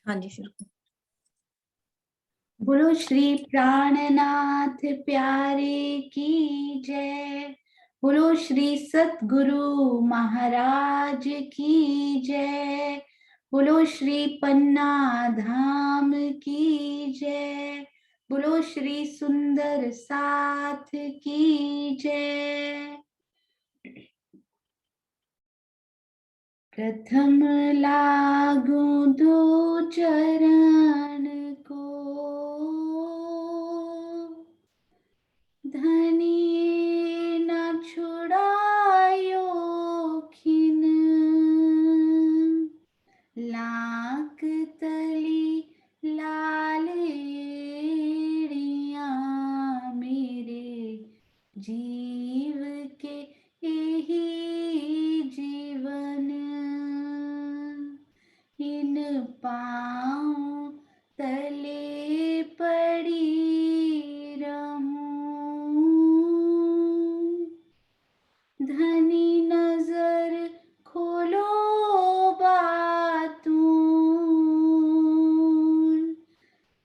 हाँ जी, शुरू। बोलो श्री प्राणनाथ प्यारे की जय। बोलो श्री सतगुरु महाराज की जय। बोलो श्री पन्ना धाम की जय। बोलो श्री सुंदर साथ की जय। प्रथम लागू दो चरण को, धनिये न छुड़ायो खिन। लाक तली लाल एड़ियां मेरे जीव के यही जीवन। इन पाँव तले पड़ी रहूं, धनी नजर खोलो बातूं,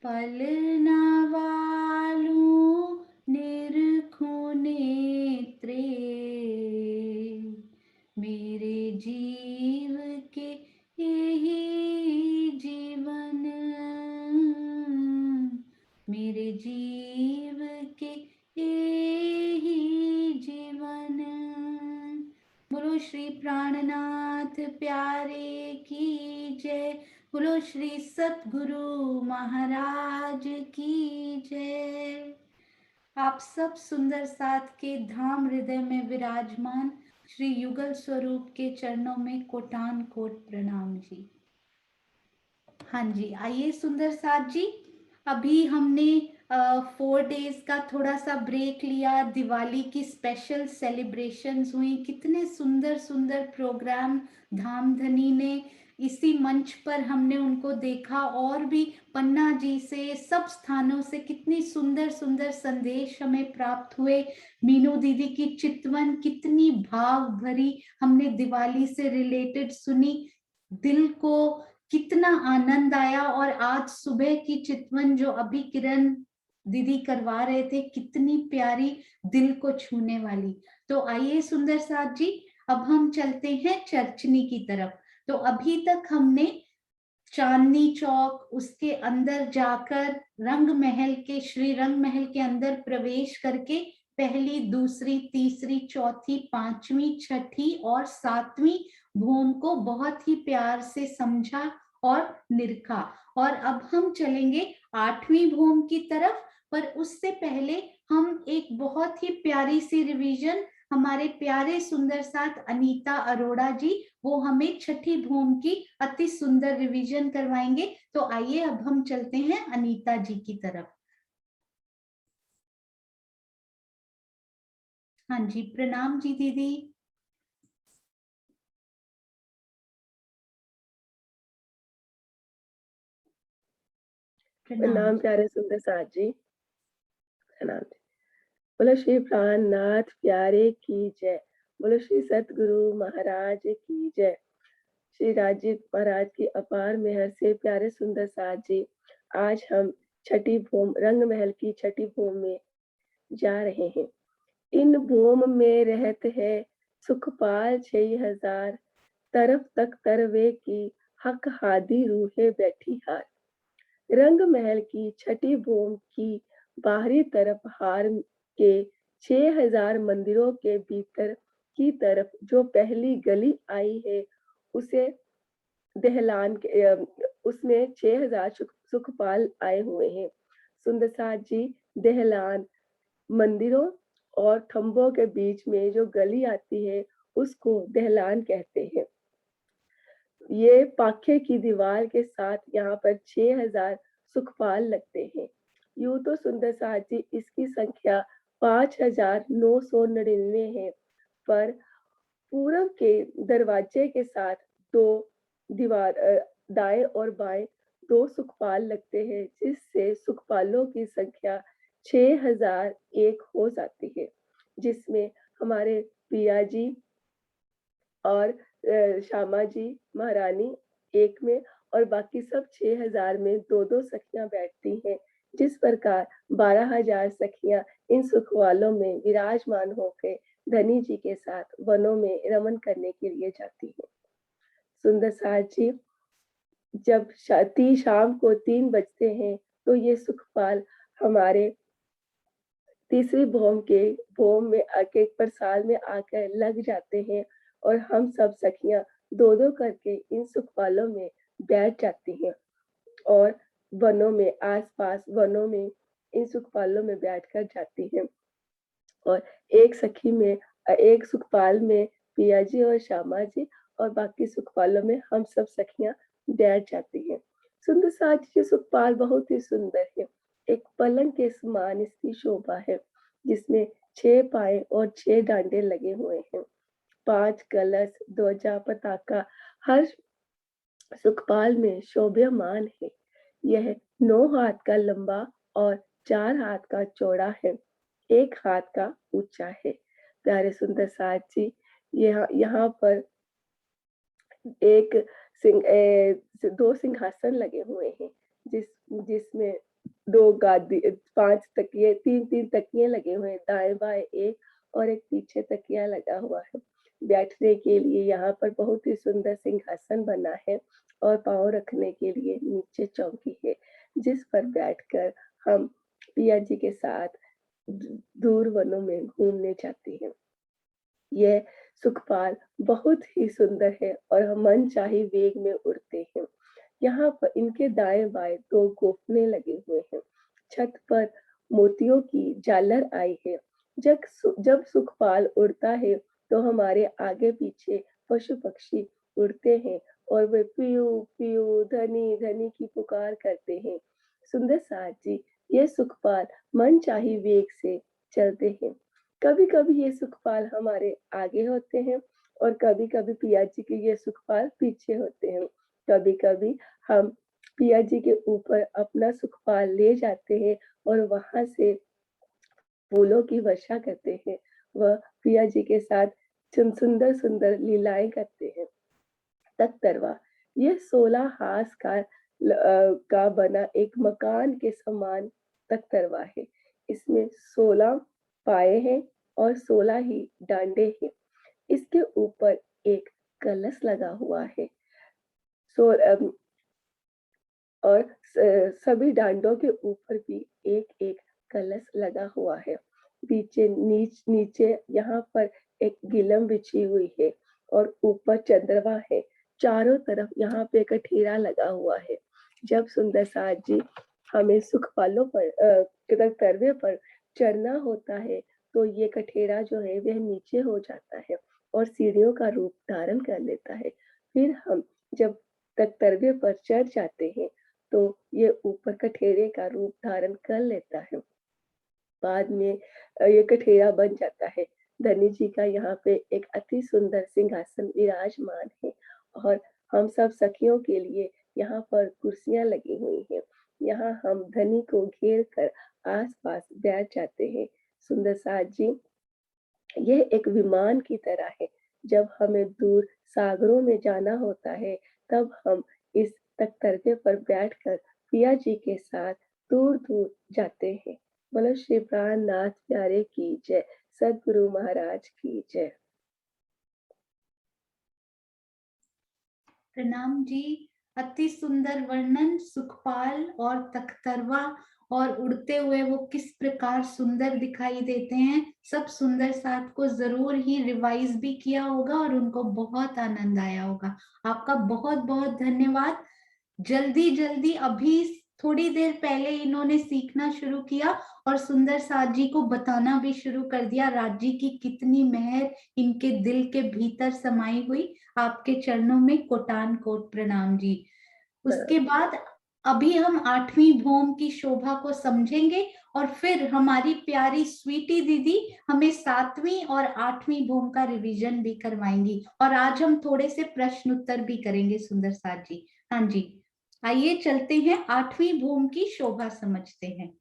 पल ना वालूं निरखूं नेत्रे, मेरे जीव के यही जीवन। मेरे जीव के यही जीवन। बोलो श्री प्राणनाथ प्यारे की जय। बोलो श्री सतगुरु महाराज की जय। आप सब सुंदर साथ के धाम हृदय में विराजमान श्री युगल स्वरूप के चरणों में कोटान कोट प्रणाम जी। हाँ जी, आइए सुंदर साथ जी, अभी हमने 4 डेज का थोड़ा सा ब्रेक लिया, दिवाली की स्पेशल सेलिब्रेशंस हुई, कितने सुंदर सुंदर प्रोग्राम धामधनी ने इसी मंच पर हमने उनको देखा, और भी पन्ना जी से सब स्थानों से कितनी सुंदर सुंदर संदेश हमें प्राप्त हुए। मीनू दीदी की चितवन कितनी भाव भरी हमने दिवाली से रिलेटेड सुनी, दिल को कितना आनंद आया। और आज सुबह की चितवन जो अभी किरण दीदी करवा रहे थे, कितनी प्यारी, दिल को छूने वाली। तो आइए सुंदर साथ जी, अब हम चलते हैं चर्चनी की तरफ। तो अभी तक हमने चांदनी चौक, उसके अंदर जाकर रंग महल के, श्री रंग महल के अंदर प्रवेश करके पहली, दूसरी, तीसरी, चौथी, पांचवी, छठी और सातवीं भूम को बहुत ही प्यार से समझा और निरखा। और अब हम चलेंगे आठवीं भूम की तरफ, पर उससे पहले हम एक बहुत ही प्यारी सी रिवीजन, हमारे प्यारे सुंदर साथ अनीता अरोड़ा जी, वो हमें छठी भूम की अति सुंदर रिवीजन करवाएंगे। तो आइए अब हम चलते हैं अनीता जी की तरफ। हाँ जी, प्रणाम जी दीदी। प्रणाम प्यारे सुंदर साथ जी। प्रणाम। बोलो श्री प्राणनाथ प्यारे की जय। बोलो श्री सतगुरु महाराज की जय। श्री राजीव महाराज की अपार मेहर से प्यारे सुंदर साथ जी, आज हम छठी भूम रंग महल की छठी भूम में जा रहे हैं। इन भूम में रहते हैं सुखपाल 6000, तरफ तक तरवे की हक हादी रूहे बैठी हार। रंग महल की छठी भूम की बाहरी तरफ हार के 6000 मंदिरों के भीतर की तरफ जो पहली गली आई है, उसे दहलान के उसमें 6000 सुखपाल आए हुए हैं। सुंदर साथ जी, दहलान मंदिरों और खंभों के बीच में जो गली आती है, उसको दहलान कहते हैं। ये पाखे की दीवार के साथ यहाँ पर 6000 सुखपाल लगते हैं। यूं तो सुंदर साथ जी, इसकी संख्या 5999 है, पर पूरब के दरवाजे के साथ दो दीवार दाएं और बाएं 2 सुखपाल लगते हैं, जिससे सुखपालों की संख्या 6001 हो जाती है, जिसमें हमारे पिया जी और श्यामा जी महारानी एक में, और बाकी सब 6000 में 2-2 सखियां बैठती हैं। जिस प्रकार 12,000 सखियां इन सुखवालों में विराजमान होकर धनी जी के साथ वनों में रमन करने के लिए जाती हैं। सुंदर सार जी, जब शाम को 3 बजते हैं तो ये सुखपाल हमारे तीसरी भौम में आके प्रसाद में आकर लग जाते हैं और हम सब सखियां 2-2 करके इन सुखपालों में बैठ जाती हैं और वनों में आस-पास वनों में इन सुखपालों में बैठकर जाती हैं। और एक सुखपाल में पिया जी और श्यामा जी और बाकी सुखपालों में हम सब सखियां बैठ जाती हैं। सुंदर साज ये सुखपाल बहुत ही सुंदर है। एक पलंग के समान इसकी शोभा है, जिसमें 6 पाए और 6 डांडे लगे हुए हैं। 5 कलश, ध्वजा, पताका हर सुखपाल में शोभ्यमान है। यह 9 हाथ का लंबा और 4 हाथ का चौड़ा है, 1 हाथ का ऊंचा है। प्यारे सुंदर साज जी, यहाँ पर एक 2 सिंहासन लगे हुए हैं, जिसमें 2 गादी 5 तकिए 3-3 तकिए लगे हुए हैं, दाएं-बाएं एक और एक पीछे तकिया लगा हुआ है। बैठने के लिए यहाँ पर बहुत ही सुंदर सिंहासन बना है और पाँव रखने के लिए नीचे चौकी है, जिस पर बैठकर हम पिया जी के साथ दूर वनों में घूमने जाते हैं। यह सुखपाल बहुत ही सुंदर है और हम मनचाही वेग में उड़ते हैं। यहाँ पर इनके दाएं-बाएं 2 गोफने लगे हुए हैं। छत पर मोतियों की झालर आई है। जब सुखपाल उड़ता है तो हमारे आगे पीछे पशु पक्षी उड़ते हैं और वे पियू पियू धनी धनी की पुकार करते हैं। सुंदर साज जी, ये सुखपाल मनचाही वेग से चलते हैं। कभी-कभी ये सुखपाल हमारे आगे होते हैं और कभी-कभी पिया जी के ये सुखपाल पीछे होते हैं। कभी-कभी हम पिया जी के ऊपर अपना सुखपाल ले जाते हैं और वहां से फूलों की वर्षा करते हैं। वह पिया जी के साथ सुंदर सुंदर लीलाएं करते हैं। तख्तरवा, ये 16 हाथ का बना एक मकान के समान तख्तरवा है। इसमें 16 पाए हैं और 16 ही डांडे हैं। इसके ऊपर एक कलश लगा हुआ है। सो और सभी डांडों के ऊपर भी एक एक कलश लगा हुआ है। नीचे यहाँ पर एक गिलम बिछी हुई है और ऊपर चंद्रमा है। चारों तरफ यहाँ पे कठेरा लगा हुआ है। जब सुंदर साज जी हमें सुखपालों पर तरवे पर चढ़ना होता है तो ये कठेरा जो है वह नीचे हो जाता है और सीढ़ियों का रूप धारण कर लेता है। फिर हम जब तक तरवे पर चढ़ जाते हैं तो ये ऊपर कठेरे का रूप धारण कर लेता है। बाद में ये कठेरा बन जाता है। धनी जी का यहाँ पे एक अति सुंदर सिंहासन विराजमान है और हम सब सखियों के लिए यहाँ पर कुर्सियां लगी हुई हैं। यहाँ हम धनी को घेर कर आस-पास बैठ जाते हैं। सुंदर साज जी, यह एक विमान की तरह है। जब हमें दूर सागरों में जाना होता है, तब हम इस तख्तरके पर बैठकर पिया जी के साथ दूर-दूर जाते हैं। बोलो श्री प्राणनाथ प्यारे की जय, सद्गुरु महाराज की जय। प्रणाम जी। अति सुंदर वर्णन सुखपाल और तख्तरवा और उड़ते हुए वो किस प्रकार सुंदर दिखाई देते हैं। सब सुंदर साथ को जरूर ही रिवाइज भी किया होगा और उनको बहुत आनंद आया होगा। आपका बहुत बहुत धन्यवाद। जल्दी जल्दी अभी थोड़ी देर पहले इन्होंने सीखना शुरू किया और सुंदर साथ जी को बताना भी शुरू कर दिया। राज जी की कितनी मेहर इनके दिल के भीतर समाई हुई। आपके चरणों में कोटान कोट प्रणाम जी। उसके बाद अभी हम 8वीं भौम की शोभा को समझेंगे और फिर हमारी प्यारी स्वीटी दीदी हमें 7वीं और 8वीं भौम का रिवीजन भी करवाएंगी और आज हम थोड़े से प्रश्न उत्तर भी करेंगे सुंदर साथ जी। हाँ जी, आइए चलते हैं 8वीं भौम की शोभा समझते हैं।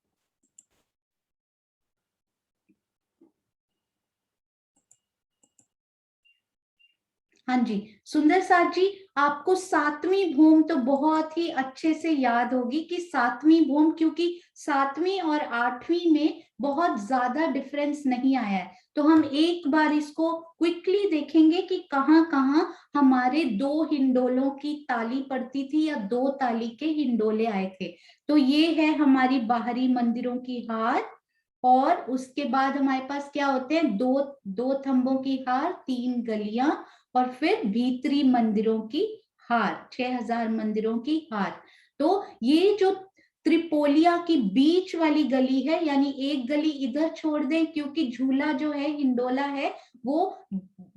हाँ जी, सुंदर साथ जी, आपको सातवीं भूम तो बहुत ही अच्छे से याद होगी कि सातवीं भूम, क्योंकि सातवीं और आठवीं में बहुत ज्यादा डिफरेंस नहीं आया है। तो हम एक बार इसको क्विकली देखेंगे कि कहाँ कहाँ हमारे दो हिंडोलों की ताली पड़ती थी या दो ताली के हिंडोले आए थे। तो ये है हमारी बाहरी मंदिरों की हार, और उसके बाद हमारे पास क्या होते हैं, दो दो थंबों की हार, तीन गलियां, और फिर भीतरी मंदिरों की हार, 6000 मंदिरों की हार। तो ये जो त्रिपोलिया की बीच वाली गली है, यानी एक गली इधर छोड़ दें, क्योंकि झूला जो है, हिंडोला है, वो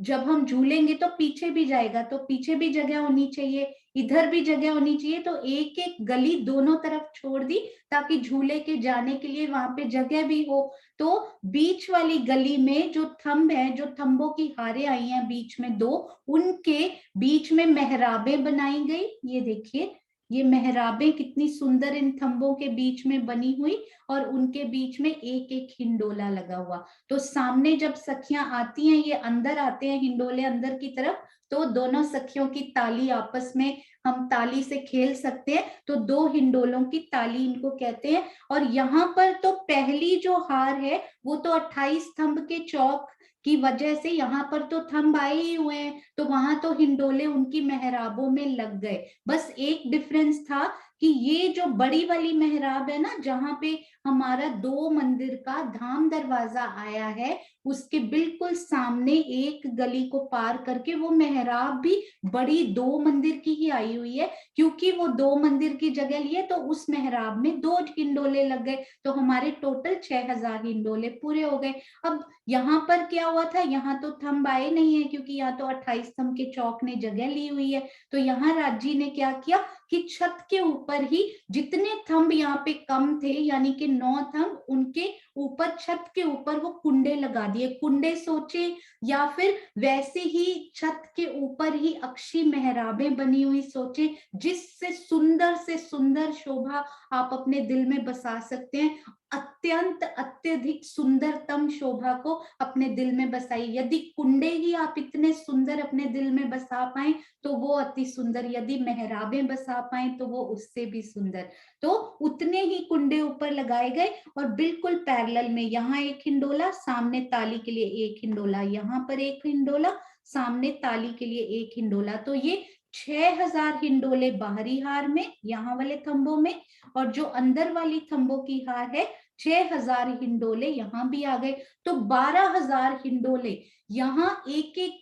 जब हम झूलेंगे तो पीछे भी जाएगा, तो पीछे भी जगह होनी चाहिए, इधर भी जगह होनी चाहिए। तो एक एक गली दोनों तरफ छोड़ दी ताकि झूले के जाने के लिए वहां पे जगह भी हो। तो बीच वाली गली में जो थंब है, जो थंबों की हारें आई हैं बीच में दो, उनके बीच में मेहराबें बनाई गई। ये देखिए, ये मेहराबें कितनी सुंदर इन थंबों के बीच में बनी हुई, और उनके बीच में एक एक हिंडोला लगा हुआ। तो सामने जब सखियां आती हैं, ये अंदर आते हैं हिंडोले अंदर की तरफ, तो दोनों सखियों की ताली आपस में, हम ताली से खेल सकते हैं, तो दो हिंडोलों की ताली इनको कहते हैं। और यहाँ पर तो पहली जो हार है वो तो 28 थंब के चौक की वजह से यहाँ पर तो थंब आए ही हुए हैं, तो वहां तो हिंडोले उनकी मेहराबों में लग गए। बस एक डिफरेंस था कि ये जो बड़ी वाली मेहराब है ना, जहां पे हमारा दो मंदिर का धाम दरवाजा आया है, उसके बिल्कुल सामने एक गली को पार करके वो मेहराब भी बड़ी दो मंदिर की ही आई हुई है, क्योंकि वो दो मंदिर की जगह लिए, तो उस मेहराब में दो हिंडोले लग गए, तो हमारे टोटल 6000 हिंडोले पूरे हो गए। अब यहाँ पर क्या हुआ था, यहाँ तो थंब आए नहीं है, क्योंकि यहाँ तो 28 थंब के चौक ने जगह ली हुई है। तो यहाँ राजी ने क्या किया कि छत के ऊपर ही जितने थंब यहाँ पे कम थे, यानी कि 9 थंब, उनके ऊपर, छत के ऊपर वो कुंडे लगा दिए। कुंडे सोचे, या फिर वैसे ही छत के ऊपर ही अक्षी मेहराबें बनी हुई सोचे, जिससे सुंदर से सुंदर शोभा आप अपने दिल में बसा सकते हैं। अत्यंत अत्यधिक सुंदरतम शोभा को अपने दिल में बसाई। यदि कुंडे ही आप इतने सुंदर अपने दिल में बसा पाए तो वो अति सुंदर, यदि मेहराबें बसा पाए तो वो उससे भी सुंदर। तो उतने ही कुंडे ऊपर लगाए गए, और बिल्कुल पैरेलल में यहाँ एक हिंडोला, सामने ताली के लिए एक हिंडोला, यहाँ पर एक हिंडोला, सामने ताली के लिए एक हिंडोला। तो ये 6000 हिंडोले बाहरी हार में, यहाँ वाले थंबों में, और जो अंदर वाली थंबों की हार है, 6000 हिंडोले यहाँ भी आ गए। तो 12000 हिंडोले यहाँ एक एक,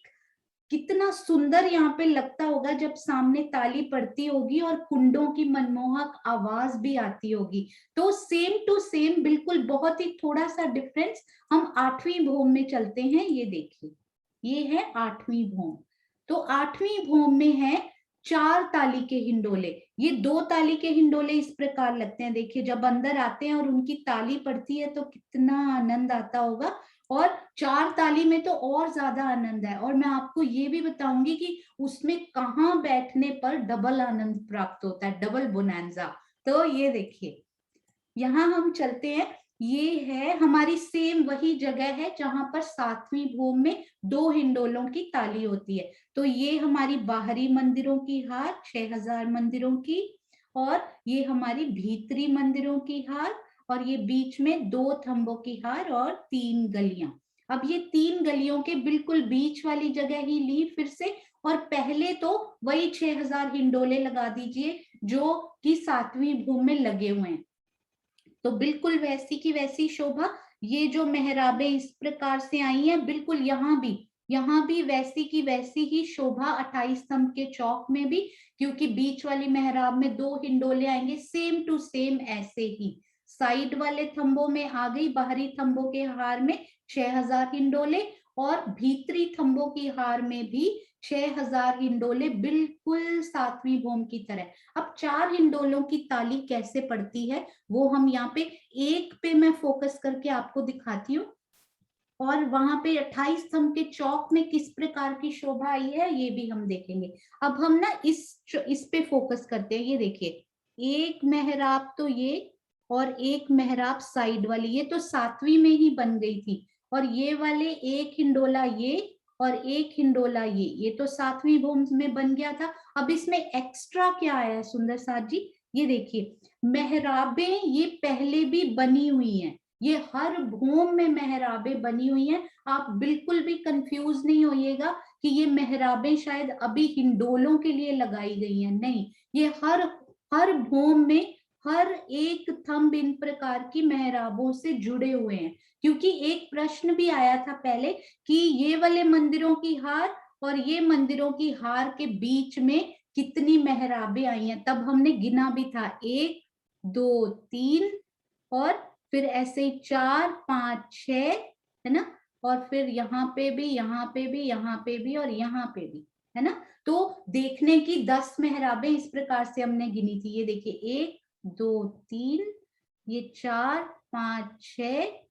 कितना सुंदर यहाँ पे लगता होगा जब सामने ताली पड़ती होगी और कुंडों की मनमोहक आवाज भी आती होगी। तो सेम टू सेम, बिल्कुल बहुत ही थोड़ा सा डिफरेंस। हम आठवीं भूम में चलते हैं, ये देखिए, ये है आठवीं भूम। तो आठवीं भूम में है 4 ताली के हिंडोले। ये 2 ताली के हिंडोले इस प्रकार लगते हैं, देखिए जब अंदर आते हैं और उनकी ताली पड़ती है तो कितना आनंद आता होगा। और 4 ताली में तो और ज्यादा आनंद है, और मैं आपको ये भी बताऊंगी कि उसमें कहाँ बैठने पर डबल आनंद प्राप्त होता है, डबल बोनांजा। तो ये देखिए, यहाँ हम चलते हैं, ये है हमारी सेम वही जगह है जहां पर सातवीं भूम में दो हिंडोलों की ताली होती है। तो ये हमारी बाहरी मंदिरों की हार, 6000 मंदिरों की, और ये हमारी भीतरी मंदिरों की हार, और ये बीच में दो थंबों की हार और 3 गलियां। अब ये 3 गलियों के बिल्कुल बीच वाली जगह ही ली फिर से, और पहले तो वही 6000 हिंडोले लगा दीजिए जो कि सातवीं भूम में लगे हुए हैं। तो बिल्कुल वैसी की वैसी शोभा, ये जो मेहराबें इस प्रकार से आई हैं, बिल्कुल यहाँ भी वैसी की वैसी ही शोभा 28 स्तंभ के चौक में भी, क्योंकि बीच वाली मेहराब में दो हिंडोले आएंगे, सेम टू सेम ऐसे ही। साइड वाले थंबों में आ गई, बाहरी थंबों के हार में 6000 हिंडोले, और भीतरी थंबों की हार में भी 6000 हिंडोले, बिल्कुल सातवीं भूम की तरह। अब 4 हिंडोलों की ताली कैसे पड़ती है वो हम यहाँ पे एक पे मैं फोकस करके आपको दिखाती हूँ, और वहां पे 28 स्तंभ के चौक में किस प्रकार की शोभा आई है ये भी हम देखेंगे। अब हम ना इस पे फोकस करते हैं, ये देखिए, एक मेहराब तो ये, और एक मेहराब साइड वाली, ये तो सातवीं में ही बन गई थी, और ये वाले एक हिंडोला ये, और एक हिंडोला ये तो 7वीं भूम में बन गया था। अब इसमें एक्स्ट्रा क्या आया है सुंदर साथ जी, ये देखिए मेहराबें ये पहले भी बनी हुई हैं, ये हर भूम में मेहराबें बनी हुई हैं। आप बिल्कुल भी कंफ्यूज नहीं होइएगा कि ये मेहराबें शायद अभी हिंडोलों के लिए लगाई गई हैं, नहीं, ये हर भूम में हर एक थंब इन प्रकार की मेहराबों से जुड़े हुए हैं। क्योंकि एक प्रश्न भी आया था पहले कि ये वाले मंदिरों की हार और ये मंदिरों की हार के बीच में कितनी मेहराबें आई हैं, तब हमने गिना भी था 1 2 3 और फिर ऐसे ही 4 5 6, है ना, और फिर यहाँ पे भी, यहाँ पे भी, यहाँ पे भी और यहाँ पे भी, है ना। तो देखने की 10 मेहराबें इस प्रकार से हमने गिनी थी। ये देखिए 1 2 3, ये 4 5 6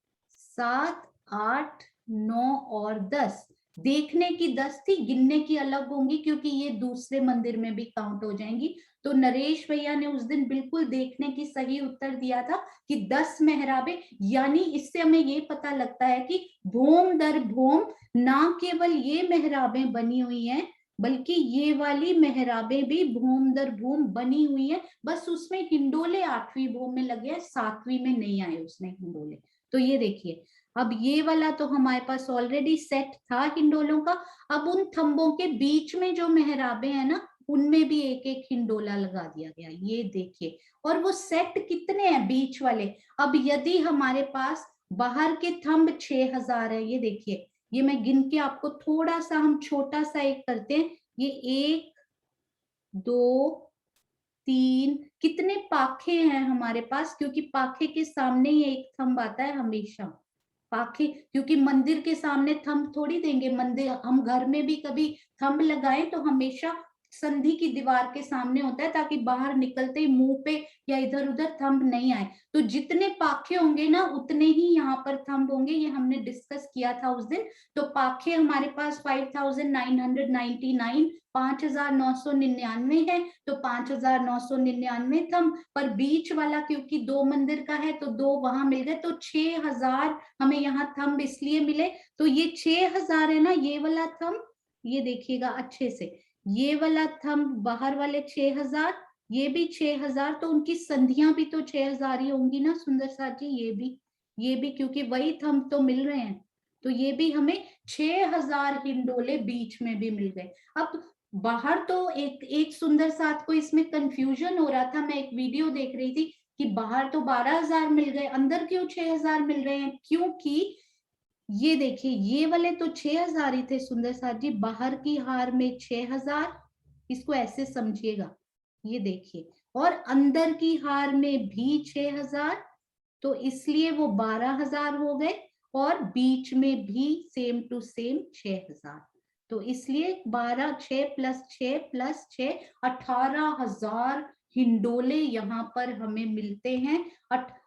7 8 9 और 10। देखने की 10 थी, गिनने की अलग होंगी क्योंकि ये दूसरे मंदिर में भी काउंट हो जाएंगी। तो नरेश भैया ने उस दिन बिल्कुल देखने की सही उत्तर दिया था कि 10 मेहराबें, यानी इससे हमें ये पता लगता है कि भूम दर भूम ना केवल ये मेहराबें बनी हुई हैं, बल्कि ये वाली मेहराबें भी भूम दर भूम बनी हुई हैं। बस उसमें हिंडोले 8वीं भूम में लगे हैं, 7वीं में नहीं आए उसमें हिंडोले। तो ये देखिए अब ये वाला तो हमारे पास ऑलरेडी सेट था हिंडोलों का। अब उन थंबों के बीच में जो मेहराबें हैं ना, उनमें भी एक एक हिंडोला लगा दिया गया, ये देखिए। और वो सेट कितने हैं बीच वाले, अब यदि हमारे पास बाहर के थंब 6000 है, ये देखिए, ये मैं गिन के आपको थोड़ा सा हम छोटा सा एक करते हैं, ये 1 2 3, कितने पाखे हैं हमारे पास, क्योंकि पाखे के सामने ही एक थंब आता है हमेशा। पाखे, क्योंकि मंदिर के सामने थंब थोड़ी देंगे, मंदिर हम घर में भी कभी थंब लगाएं तो हमेशा संधि की दीवार के सामने होता है, ताकि बाहर निकलते ही मुंह पे या इधर उधर थंब नहीं आए। तो जितने पाखे होंगे ना उतने ही यहाँ पर थंब होंगे, ये हमने डिस्कस किया था उस दिन। तो पाखे हमारे पास 5999, 5999 है, तो 5999 थंब, पर बीच वाला क्योंकि 2 मंदिर का है तो 2 वहां मिल गए, तो 6000 हमें यहाँ थंब इसलिए मिले। तो ये 6000 है ना, ये वाला थंब, ये देखिएगा अच्छे से, ये वाला थंब बाहर वाले 6000, ये भी 6000, तो उनकी संधियां भी तो 6000 ही होंगी ना सुंदर साथ जी, ये भी क्योंकि वही थंब तो मिल रहे हैं, तो ये भी हमें 6000 हिंडोले बीच में भी मिल गए। अब बाहर तो एक सुंदर साथ को इसमें कंफ्यूजन हो रहा था, मैं एक वीडियो देख रही थी कि बाहर तो 12000 मिल गए, अंदर क्यों 6000 मिल रहे हैं, क्योंकि ये देखिए ये वाले तो 6000 ही थे सुंदर साथ जी, बाहर की हार में 6000, इसको ऐसे समझिएगा, ये देखिए, और अंदर की हार में भी 6000, तो इसलिए वो 12000 हो गए, और बीच में भी सेम टू सेम 6000, तो इसलिए 12 6 प्लस 6 प्लस 6 18,000 हिंडोले यहाँ पर हमें मिलते हैं।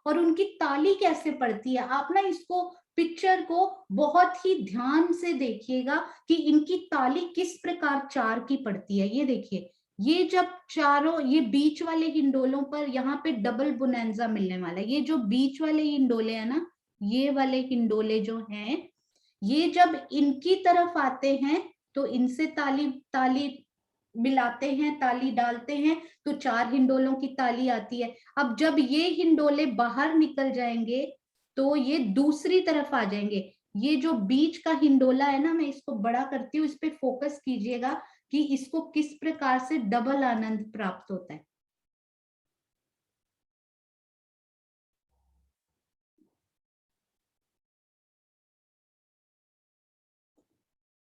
और उनकी ताली कैसे पड़ती है, आप ना इसको पिक्चर को बहुत ही ध्यान से देखिएगा कि इनकी ताली किस प्रकार 4 की पड़ती है। ये देखिए, ये जब चारों, ये बीच वाले हिंडोलों पर यहाँ पे डबल बोनेंजा मिलने वाला है, ये जो बीच वाले हिंडोले है ना, ये वाले हिंडोले जो हैं, ये जब इनकी तरफ आते हैं तो इनसे ताली ताली मिलाते हैं, ताली डालते हैं, तो 4 हिंडोलों की ताली आती है। अब जब ये हिंडोले बाहर निकल जाएंगे तो ये दूसरी तरफ आ जाएंगे। ये जो बीच का हिंडोला है ना, मैं इसको बड़ा करती हूँ, इस पे फोकस कीजिएगा कि इसको किस प्रकार से डबल आनंद प्राप्त होता है।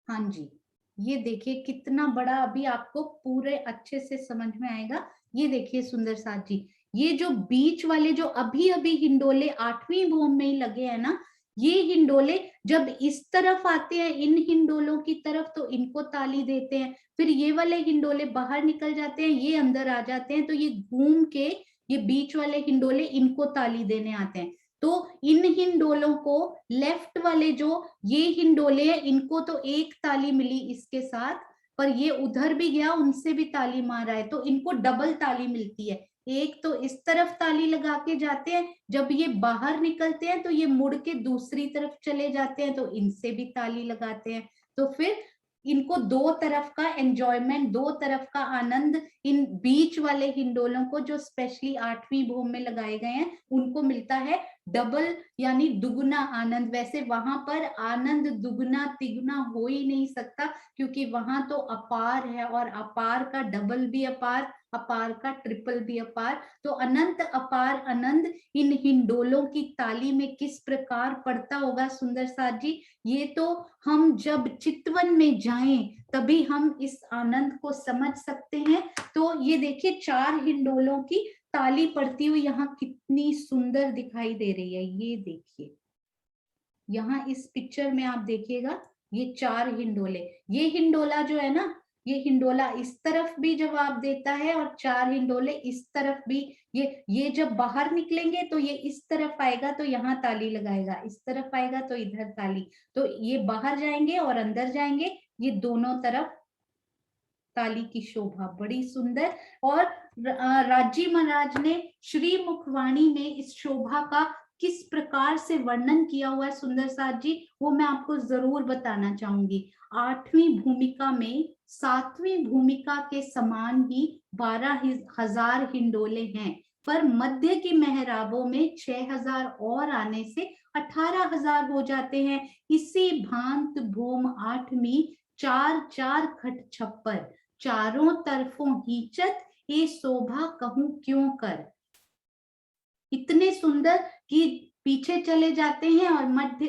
हाँ जी, ये देखिए कितना बड़ा, अभी आपको पूरे अच्छे से समझ में आएगा। ये देखिए सुंदर साथ जी, ये जो बीच वाले जो अभी अभी हिंडोले 8वीं भूम में ही लगे हैं ना, ये हिंडोले जब इस तरफ आते हैं इन हिंडोलों की तरफ तो इनको ताली देते हैं, फिर ये वाले हिंडोले बाहर निकल जाते हैं, ये अंदर आ जाते हैं, तो ये घूम के ये बीच वाले हिंडोले इनको ताली देने आते हैं। तो इन हिंडोलों को लेफ्ट वाले जो ये हिंडोले हैं, इनको तो एक ताली मिली इसके साथ, पर ये उधर भी गया उनसे भी ताली मारा है, तो इनको डबल ताली मिलती है। एक तो इस तरफ ताली लगा के जाते हैं, जब ये बाहर निकलते हैं तो ये मुड़ के दूसरी तरफ चले जाते हैं, तो इनसे भी ताली लगाते हैं। तो फिर इनको दो तरफ का एंजॉयमेंट, दो तरफ का आनंद इन बीच वाले हिंडोलों को जो स्पेशली 8वीं भूम में लगाए गए हैं उनको मिलता है डबल यानी दुगुना आनंद। वैसे वहां पर आनंद दुगुना तिगुना हो ही नहीं सकता, क्योंकि वहां तो अपार है, और अपार का डबल भी अपार, अपार का ट्रिपल भी अपार। तो अनंत अपार आनंद इन हिंडोलों की ताली में किस प्रकार पड़ता होगा सुंदर साथ जी, ये तो हम जब चितवन में जाएं तभी हम इस आनंद को समझ सकते हैं। तो ये देखिए 4 हिंडोलों की ताली पड़ती हुई यहाँ कितनी सुंदर दिखाई दे रही है। ये देखिए यहाँ इस पिक्चर में आप देखिएगा ये 4 हिंडोले, ये हिंडोला जो है ना, ये हिंडोला इस तरफ भी जवाब देता है और 4 हिंडोले इस तरफ भी। ये जब बाहर निकलेंगे तो ये इस तरफ आएगा तो यहाँ ताली लगाएगा, इस तरफ आएगा तो इधर ताली। तो ये बाहर जाएंगे और अंदर जाएंगे, ये दोनों तरफ ताली की शोभा बड़ी सुंदर। और राजी महाराज ने श्री मुखवाणी में इस शोभा का किस प्रकार से वर्णन किया हुआ है सुंदर साथ जी, वो मैं आपको जरूर बताना चाहूंगी। 8वीं भूमिका में 7वीं भूमिका के समान ही 12,000 हिंडोले हैं, पर मध्य की मेहराबों में 6,000 और आने से 18,000 हो जाते हैं। इसी भांत भूम 8वीं 4 खट छप्पर, चारों तरफों हीचत ये शोभा कहूं क्यों कर। इतने सुंदर कि पीछे चले जाते हैं और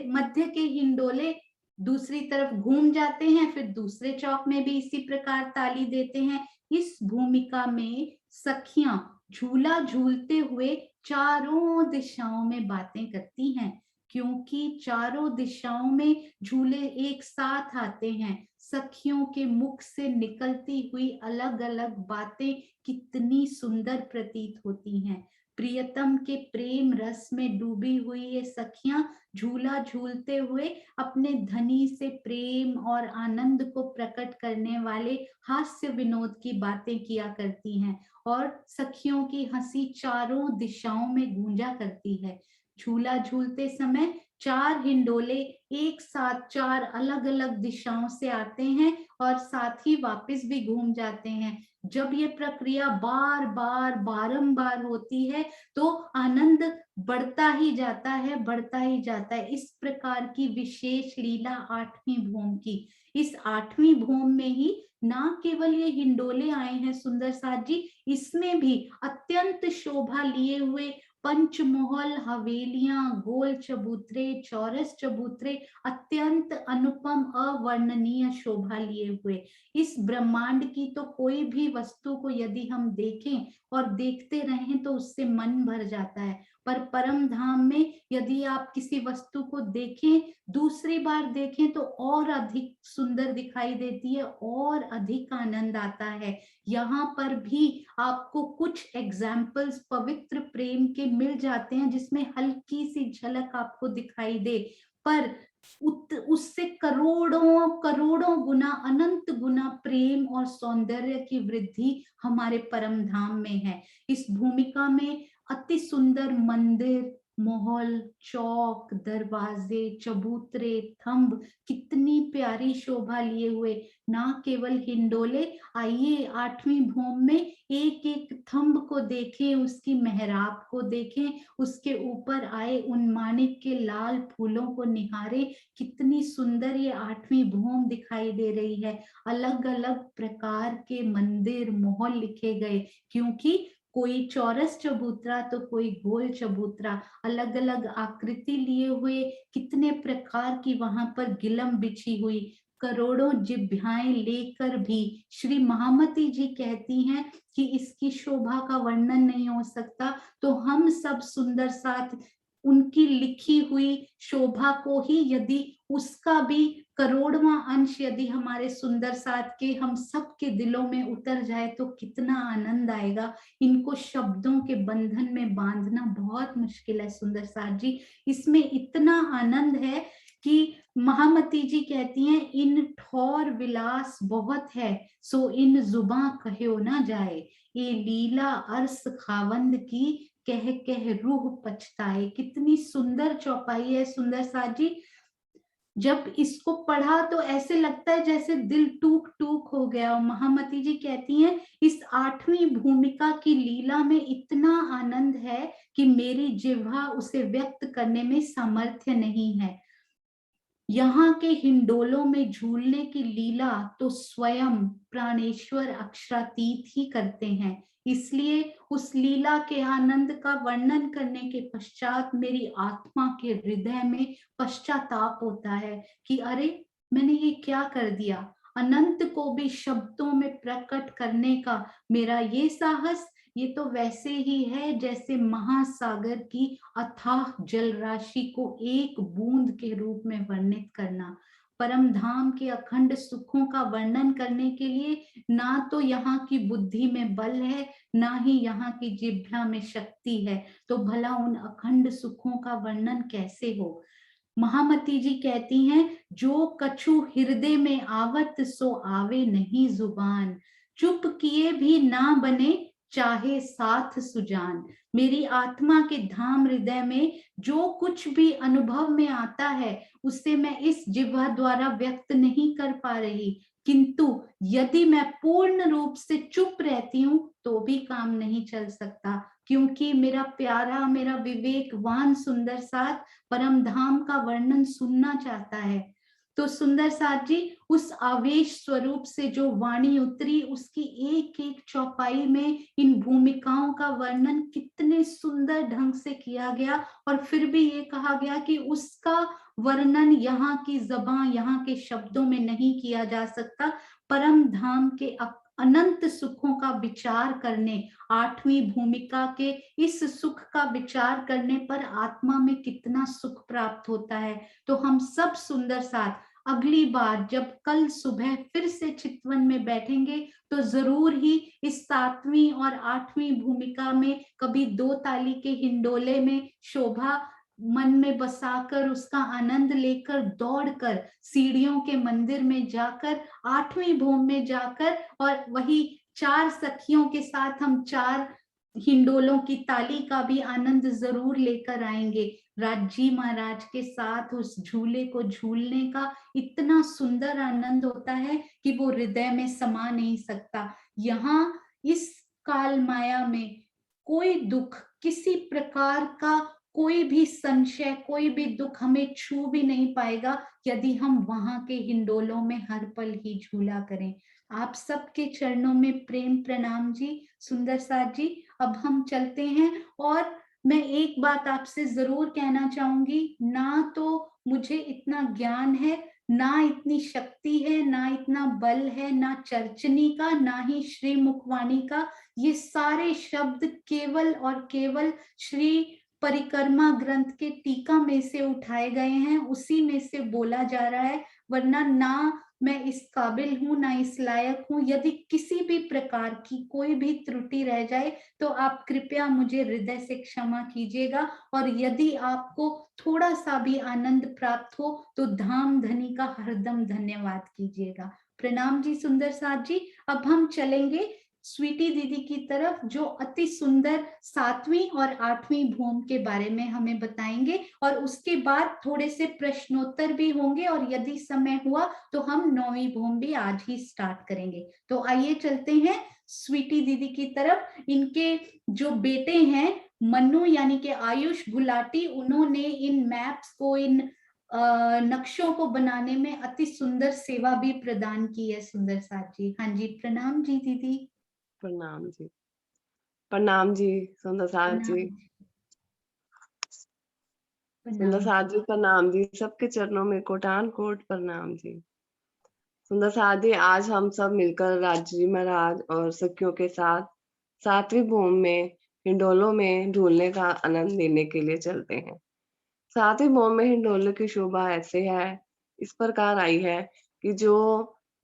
मध्य के हिंडोले दूसरी तरफ घूम जाते हैं, फिर दूसरे चौक में भी इसी प्रकार ताली देते हैं। इस भूमिका में सखियां झूला झूलते हुए चारों दिशाओं में बातें करती हैं, क्योंकि चारों दिशाओं में झूले एक साथ आते हैं। सखियों के मुख से निकलती हुई अलग अलग बातें कितनी सुंदर प्रतीत होती हैं। प्रियतम के प्रेम रस में डूबी हुई ये सखियां झूला झूलते हुए अपने धनी से प्रेम और आनंद को प्रकट करने वाले हास्य विनोद की बातें किया करती हैं, और सखियों की हंसी चारों दिशाओं में गूंजा करती है। झूला झूलते समय 4 हिंडोले एक साथ 4 अलग अलग दिशाओं से आते हैं और साथ ही वापस भी घूम जाते हैं। जब ये प्रक्रिया बार बार बारंबार होती है तो आनंद बढ़ता ही जाता है, बढ़ता ही जाता है। इस प्रकार की विशेष लीला 8वीं भूम की। इस 8वीं भूम में ही ना केवल ये हिंडोले आए हैं सुंदर साथ जी, इसमें भी अत्यंत शोभा लिए हुए पंचमोहल, हवेलियां, गोल चबूतरे, चौरस चबूतरे अत्यंत अनुपम अवर्णनीय शोभा लिए हुए। इस ब्रह्मांड की तो कोई भी वस्तु को यदि हम देखें और देखते रहें तो उससे मन भर जाता है, पर परम धाम में यदि आप किसी वस्तु को देखें, दूसरी बार देखें तो और अधिक सुंदर दिखाई देती है, और अधिक आनंद आता है। यहाँ पर भी आपको कुछ एग्जाम्पल्स पवित्र प्रेम के मिल जाते हैं जिसमें हल्की सी झलक आपको दिखाई दे, पर उससे करोड़ों करोड़ों गुना, अनंत गुना प्रेम और सौंदर्य की वृद्धि हमारे परम धाम में है। इस भूमिका में अति सुंदर मंदिर, महल, चौक, दरवाजे, चबूतरे, थंब कितनी प्यारी शोभा लिए हुए। ना केवल हिंडोले, आइए 8वीं भूम में एक एक थंब को देखें, उसकी मेहराब को देखें, उसके ऊपर आए उन माणिक के लाल फूलों को निहारें। कितनी सुंदर ये 8वीं भूम दिखाई दे रही है। अलग अलग प्रकार के मंदिर, महल लिखे गए, क्योंकि कोई चौरस चबूतरा तो कोई गोल चबूतरा, अलग अलग आकृति लिए हुए, कितने प्रकार की वहां पर गिलम बिछी हुई, करोड़ों जिभ्याएं लेकर भी श्री महामती जी कहती हैं कि इसकी शोभा का वर्णन नहीं हो सकता। तो हम सब सुंदर साथ उनकी लिखी हुई शोभा को ही यदि उसका भी करोड़वां अंश यदि हमारे सुंदर साथ के हम सबके दिलों में उतर जाए तो कितना आनंद आएगा। इनको शब्दों के बंधन में बांधना बहुत मुश्किल है सुंदर साथ जी। इसमें इतना आनंद है कि महामती जी कहती हैं, इन ठौर विलास बहुत है सो इन जुबां कहो ना जाए, ये लीला अरस खावंद की कह रूह पछताए। कितनी सुंदर चौपाई है सुंदर साथ जी। जब इसको पढ़ा तो ऐसे लगता है जैसे दिल टूक टूक हो गया। और महामती जी कहती हैं, इस 8वीं भूमिका की लीला में इतना आनंद है कि मेरी जिह्वा उसे व्यक्त करने में सामर्थ्य नहीं है। यहाँ के हिंडोलों में झूलने की लीला तो स्वयं प्राणेश्वर अक्षरातीत ही करते हैं। इसलिए उस लीला के आनंद का वर्णन करने के पश्चात मेरी आत्मा के हृदय में पश्चाताप होता है कि अरे, मैंने ये क्या कर दिया। अनंत को भी शब्दों में प्रकट करने का मेरा ये साहस, ये तो वैसे ही है जैसे महासागर की अथाह जल राशि को एक बूंद के रूप में वर्णित करना। परम धाम के अखंड सुखों का वर्णन करने के लिए ना तो यहाँ की बुद्धि में बल है, ना ही यहाँ की जिह्वा में शक्ति है, तो भला उन अखंड सुखों का वर्णन कैसे हो। महामती जी कहती हैं, जो कछु हृदय में आवत सो आवे नहीं जुबान, चुप किए भी ना बने चाहे साथ सुजान। मेरी आत्मा के धाम हृदय में जो कुछ भी अनुभव में आता है उसे मैं इस जिह्वा द्वारा व्यक्त नहीं कर पा रही, किंतु यदि मैं पूर्ण रूप से चुप रहती हूँ तो भी काम नहीं चल सकता, क्योंकि मेरा प्यारा, मेरा विवेकवान सुंदर साथ परम धाम का वर्णन सुनना चाहता है। तो सुंदर साथ जी, उस आवेश स्वरूप से जो वाणी उतरी, उसकी एक एक चौपाई में इन भूमिकाओं का वर्णन कितने सुंदर ढंग से किया गया। और फिर भी ये कहा गया कि उसका वर्णन यहाँ की ज़बान, यहाँ के शब्दों में नहीं किया जा सकता। परम धाम के अनंत सुखों का विचार करने, 8वीं भूमिका के इस सुख का विचार करने पर आत्मा में कितना सुख प्राप्त होता है। तो हम सब सुंदर साथ अगली बार जब कल सुबह फिर से चितवन में बैठेंगे तो जरूर ही इस 7वीं और 8वीं भूमिका में कभी 2 ताली के हिंडोले में शोभा मन में बसाकर, उसका आनंद लेकर, दौड़कर सीढ़ियों के मंदिर में जाकर, 8वीं भूमि में जाकर और वही 4 सखियों के साथ हम 4 हिंडोलों की ताली का भी आनंद जरूर लेकर आएंगे। राजी महाराज के साथ उस झूले को झूलने का इतना सुंदर आनंद होता है कि वो हृदय में समा नहीं सकता। यहाँ इस काल माया में कोई दुख, किसी प्रकार का कोई भी संशय, कोई भी दुख हमें छू भी नहीं पाएगा यदि हम वहां के हिंडोलों में हर पल ही झूला करें। आप सबके चरणों में प्रेम प्रणाम जी, सुंदर साथ जी। अब हम चलते हैं और मैं एक बात आपसे जरूर कहना चाहूंगी, ना तो मुझे इतना ज्ञान है, ना इतनी शक्ति है, ना इतना बल है, ना चर्चनी का, ना ही श्री मुखवाणी का। ये सारे शब्द केवल और केवल श्री परिक्रमा ग्रंथ के टीका में से उठाए गए हैं, उसी में से बोला जा रहा है। वरना ना मैं इस काबिल हूं, ना इस लायक हूं। यदि किसी भी प्रकार की कोई भी त्रुटि रह जाए तो आप कृपया मुझे हृदय से क्षमा कीजिएगा। और यदि आपको थोड़ा सा भी आनंद प्राप्त हो तो धाम धनी का हरदम धन्यवाद कीजिएगा। प्रणाम जी सुंदर साथ जी। अब हम चलेंगे स्वीटी दीदी की तरफ, जो अति सुंदर 7वीं और 8वीं भूमि के बारे में हमें बताएंगे, और उसके बाद थोड़े से प्रश्नोत्तर भी होंगे, और यदि समय हुआ तो हम 9वीं भूमि भी आज ही स्टार्ट करेंगे। तो आइए चलते हैं स्वीटी दीदी की तरफ। इनके जो बेटे हैं मन्नू यानी कि आयुष गुलाटी, उन्होंने इन मैप्स को, इन नक्शों को बनाने में अति सुंदर सेवा भी प्रदान की है। सुंदर साथ जी, हाँ जी, प्रणाम जी दीदी। प्रणाम जी, प्रणाम जी सुंदर साथ जी, सुंदर प्रणाम साथ जी। जी प्रणाम जी, सबके चरणों में कोटान कोट प्रणाम जी। सुंदर साथ जी, आज हम सब मिलकर राज जी महाराज और सखियों के साथ 7वीं भूमि में हिंडोलों में झूलने का आनंद लेने के लिए चलते हैं। 7वीं भूमि में हिंडोले की शोभा ऐसे है, इस प्रकार आई है कि जो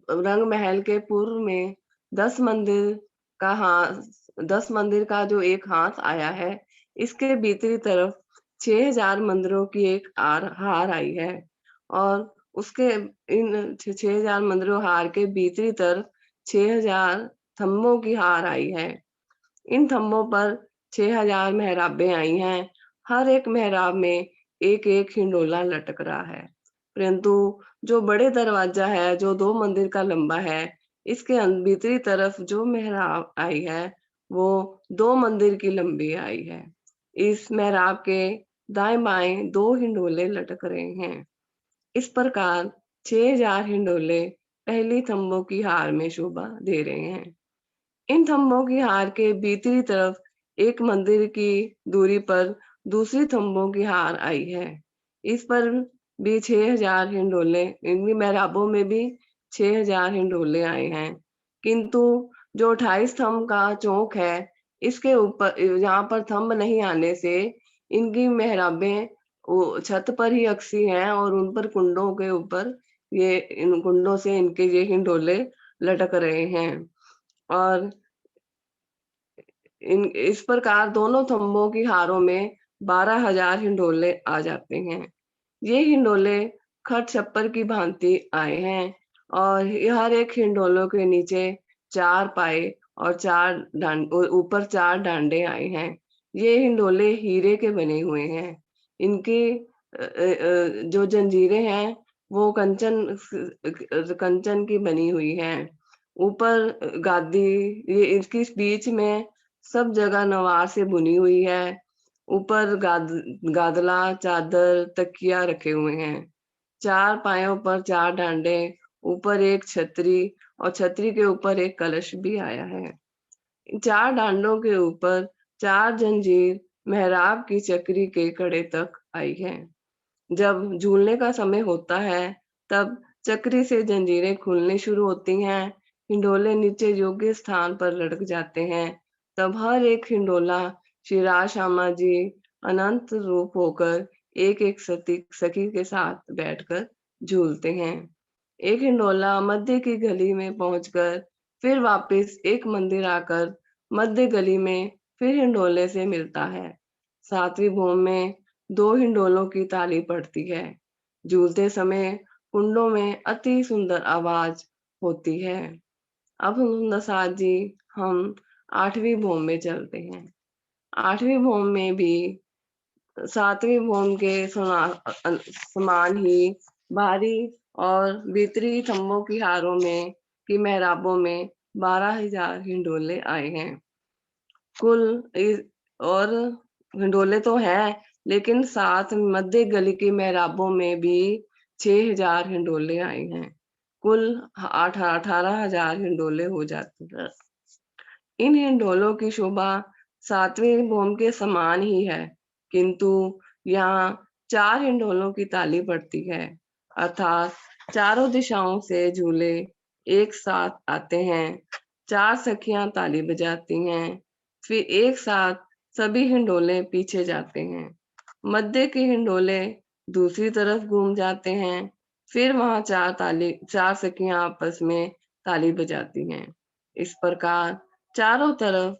रंग महल के पूर्व में 10 मंदिर का हाथ 10 मंदिर का जो एक हाथ आया है, इसके भीतरी तरफ 6000 मंदिरों की एक हार आई है। और उसके इन 6000 मंदिरों हार के भीतरी तरफ 6000 थंबों की हार आई है। इन थंबों पर 6000 मेहराबें आई हैं। हर एक मेहराब में एक एक हिंडोला लटक रहा है। परंतु जो बड़े दरवाजा है, जो 2 मंदिर का लंबा है, इसके भीतरी तरफ जो मेहराब आई है, वो 2 मंदिर की लंबी आई है। इस मेहराब के दाएं-बाएं 2 हिंडोले लटक रहे हैं। इस प्रकार 6000 हिंडोले पहली थंबों की हार में शोभा दे रहे हैं। इन थंबों की हार के भीतरी तरफ एक मंदिर की दूरी पर दूसरी थंबों की हार आई है। इस पर भी 6000 हिंडोले, इनकी मेहराबों में भी 6000 हिंडोले आए हैं। किंतु जो 28 थंब का चौक है, इसके ऊपर यहाँ पर थंब नहीं आने से इनकी मेहराबें वो छत पर ही अकसी हैं और उन पर कुंडों के ऊपर ये इन कुंडों से इनके ये हिंडोले लटक रहे हैं। और इस प्रकार दोनों थंबों की हारों में 12,000 हिंडोले आ जाते हैं। ये हिंडोले खट छप्पर की भांति आए हैं और हर एक हिंडोलों के नीचे 4 पाए और 4 ऊपर 4 डांडे आए हैं। ये हिंडोले हीरे के बने हुए हैं। इनकी जो जंजीरें हैं वो कंचन की बनी हुई हैं। ऊपर गादी, ये इसकी बीच में सब जगह नवार से बुनी हुई है। ऊपर गादला, चादर, तकिया रखे हुए हैं। 4 पायों पर 4 डांडे, ऊपर एक छतरी और छतरी के ऊपर एक कलश भी आया है। इन 4 डांडों के ऊपर 4 जंजीर मेहराब की चक्री के कड़े तक आई है। जब झूलने का समय होता है, तब चक्री से जंजीरें खुलनी शुरू होती हैं। हिंडोले नीचे योग्य स्थान पर लटक जाते हैं। तब हर एक हिंडोला श्री राज श्यामा जी अनंत रूप होकर एक-एक सखी के साथ बैठकर झूलते हैं। एक हिंडोला मध्य की गली में पहुंचकर फिर वापस एक मंदिर आकर मध्य गली में फिर हिंडोले से मिलता है। 7वीं भूमि में 2 हिंडोलों की ताली पड़ती है। झूलते समय कुंडों में अति सुंदर आवाज होती है। अब सुंदर साथ जी हम 8वीं भूमि में चलते हैं। 8वीं भूमि में भी 7वीं भूमि के समान ही बाहरी और भीतरी थंबों की हारों में की मेहराबों में 12,000 हिंडोले आए हैं। कुल और हिंडोले तो हैं, लेकिन साथ मध्य गली की मेहराबों में भी 6,000 हिंडोले आए हैं। कुल 18,000 हिंडोले हो जाते हैं। इन हिंडोलों की शोभा 7वीं भूमि के समान ही है, किंतु यहाँ 4 हिंडोलों की ताली पड़ती है, अर्थात चारों दिशाओं से झूले एक साथ आते हैं। 4 सखियां ताली बजाती हैं, फिर एक साथ सभी हिंडोले पीछे जाते हैं। मध्य के हिंडोले दूसरी तरफ घूम जाते हैं, फिर वहां 4 सखियां आपस में ताली बजाती हैं। इस प्रकार चारों तरफ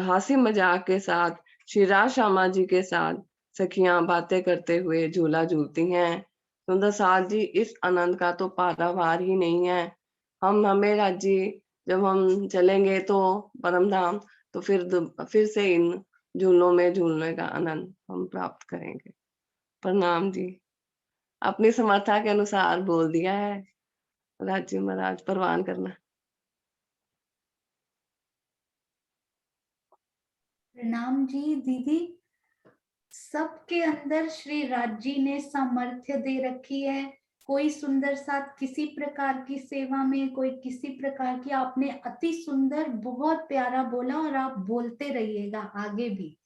हंसी मजाक के साथ श्री राज श्यामा जी के साथ सखियां बातें करते हुए झूला झूलती हैं। सुंदर साथ जी, इस आनंद का तो पारावार ही नहीं है। हमें राज जी, जब हम चलेंगे तो परम धाम, तो फिर से इन झूलों में झूलने का आनंद हम प्राप्त करेंगे। प्रणाम जी। अपनी समर्था के अनुसार बोल दिया है। राज जी महाराज परवान करना। प्रणाम जी दीदी। सबके अंदर श्री राज जी ने सामर्थ्य दे रखी है। कोई सुंदर साथ किसी प्रकार की सेवा में, कोई किसी प्रकार की। आपने अति सुंदर, बहुत प्यारा बोला और आप बोलते रहिएगा आगे भी।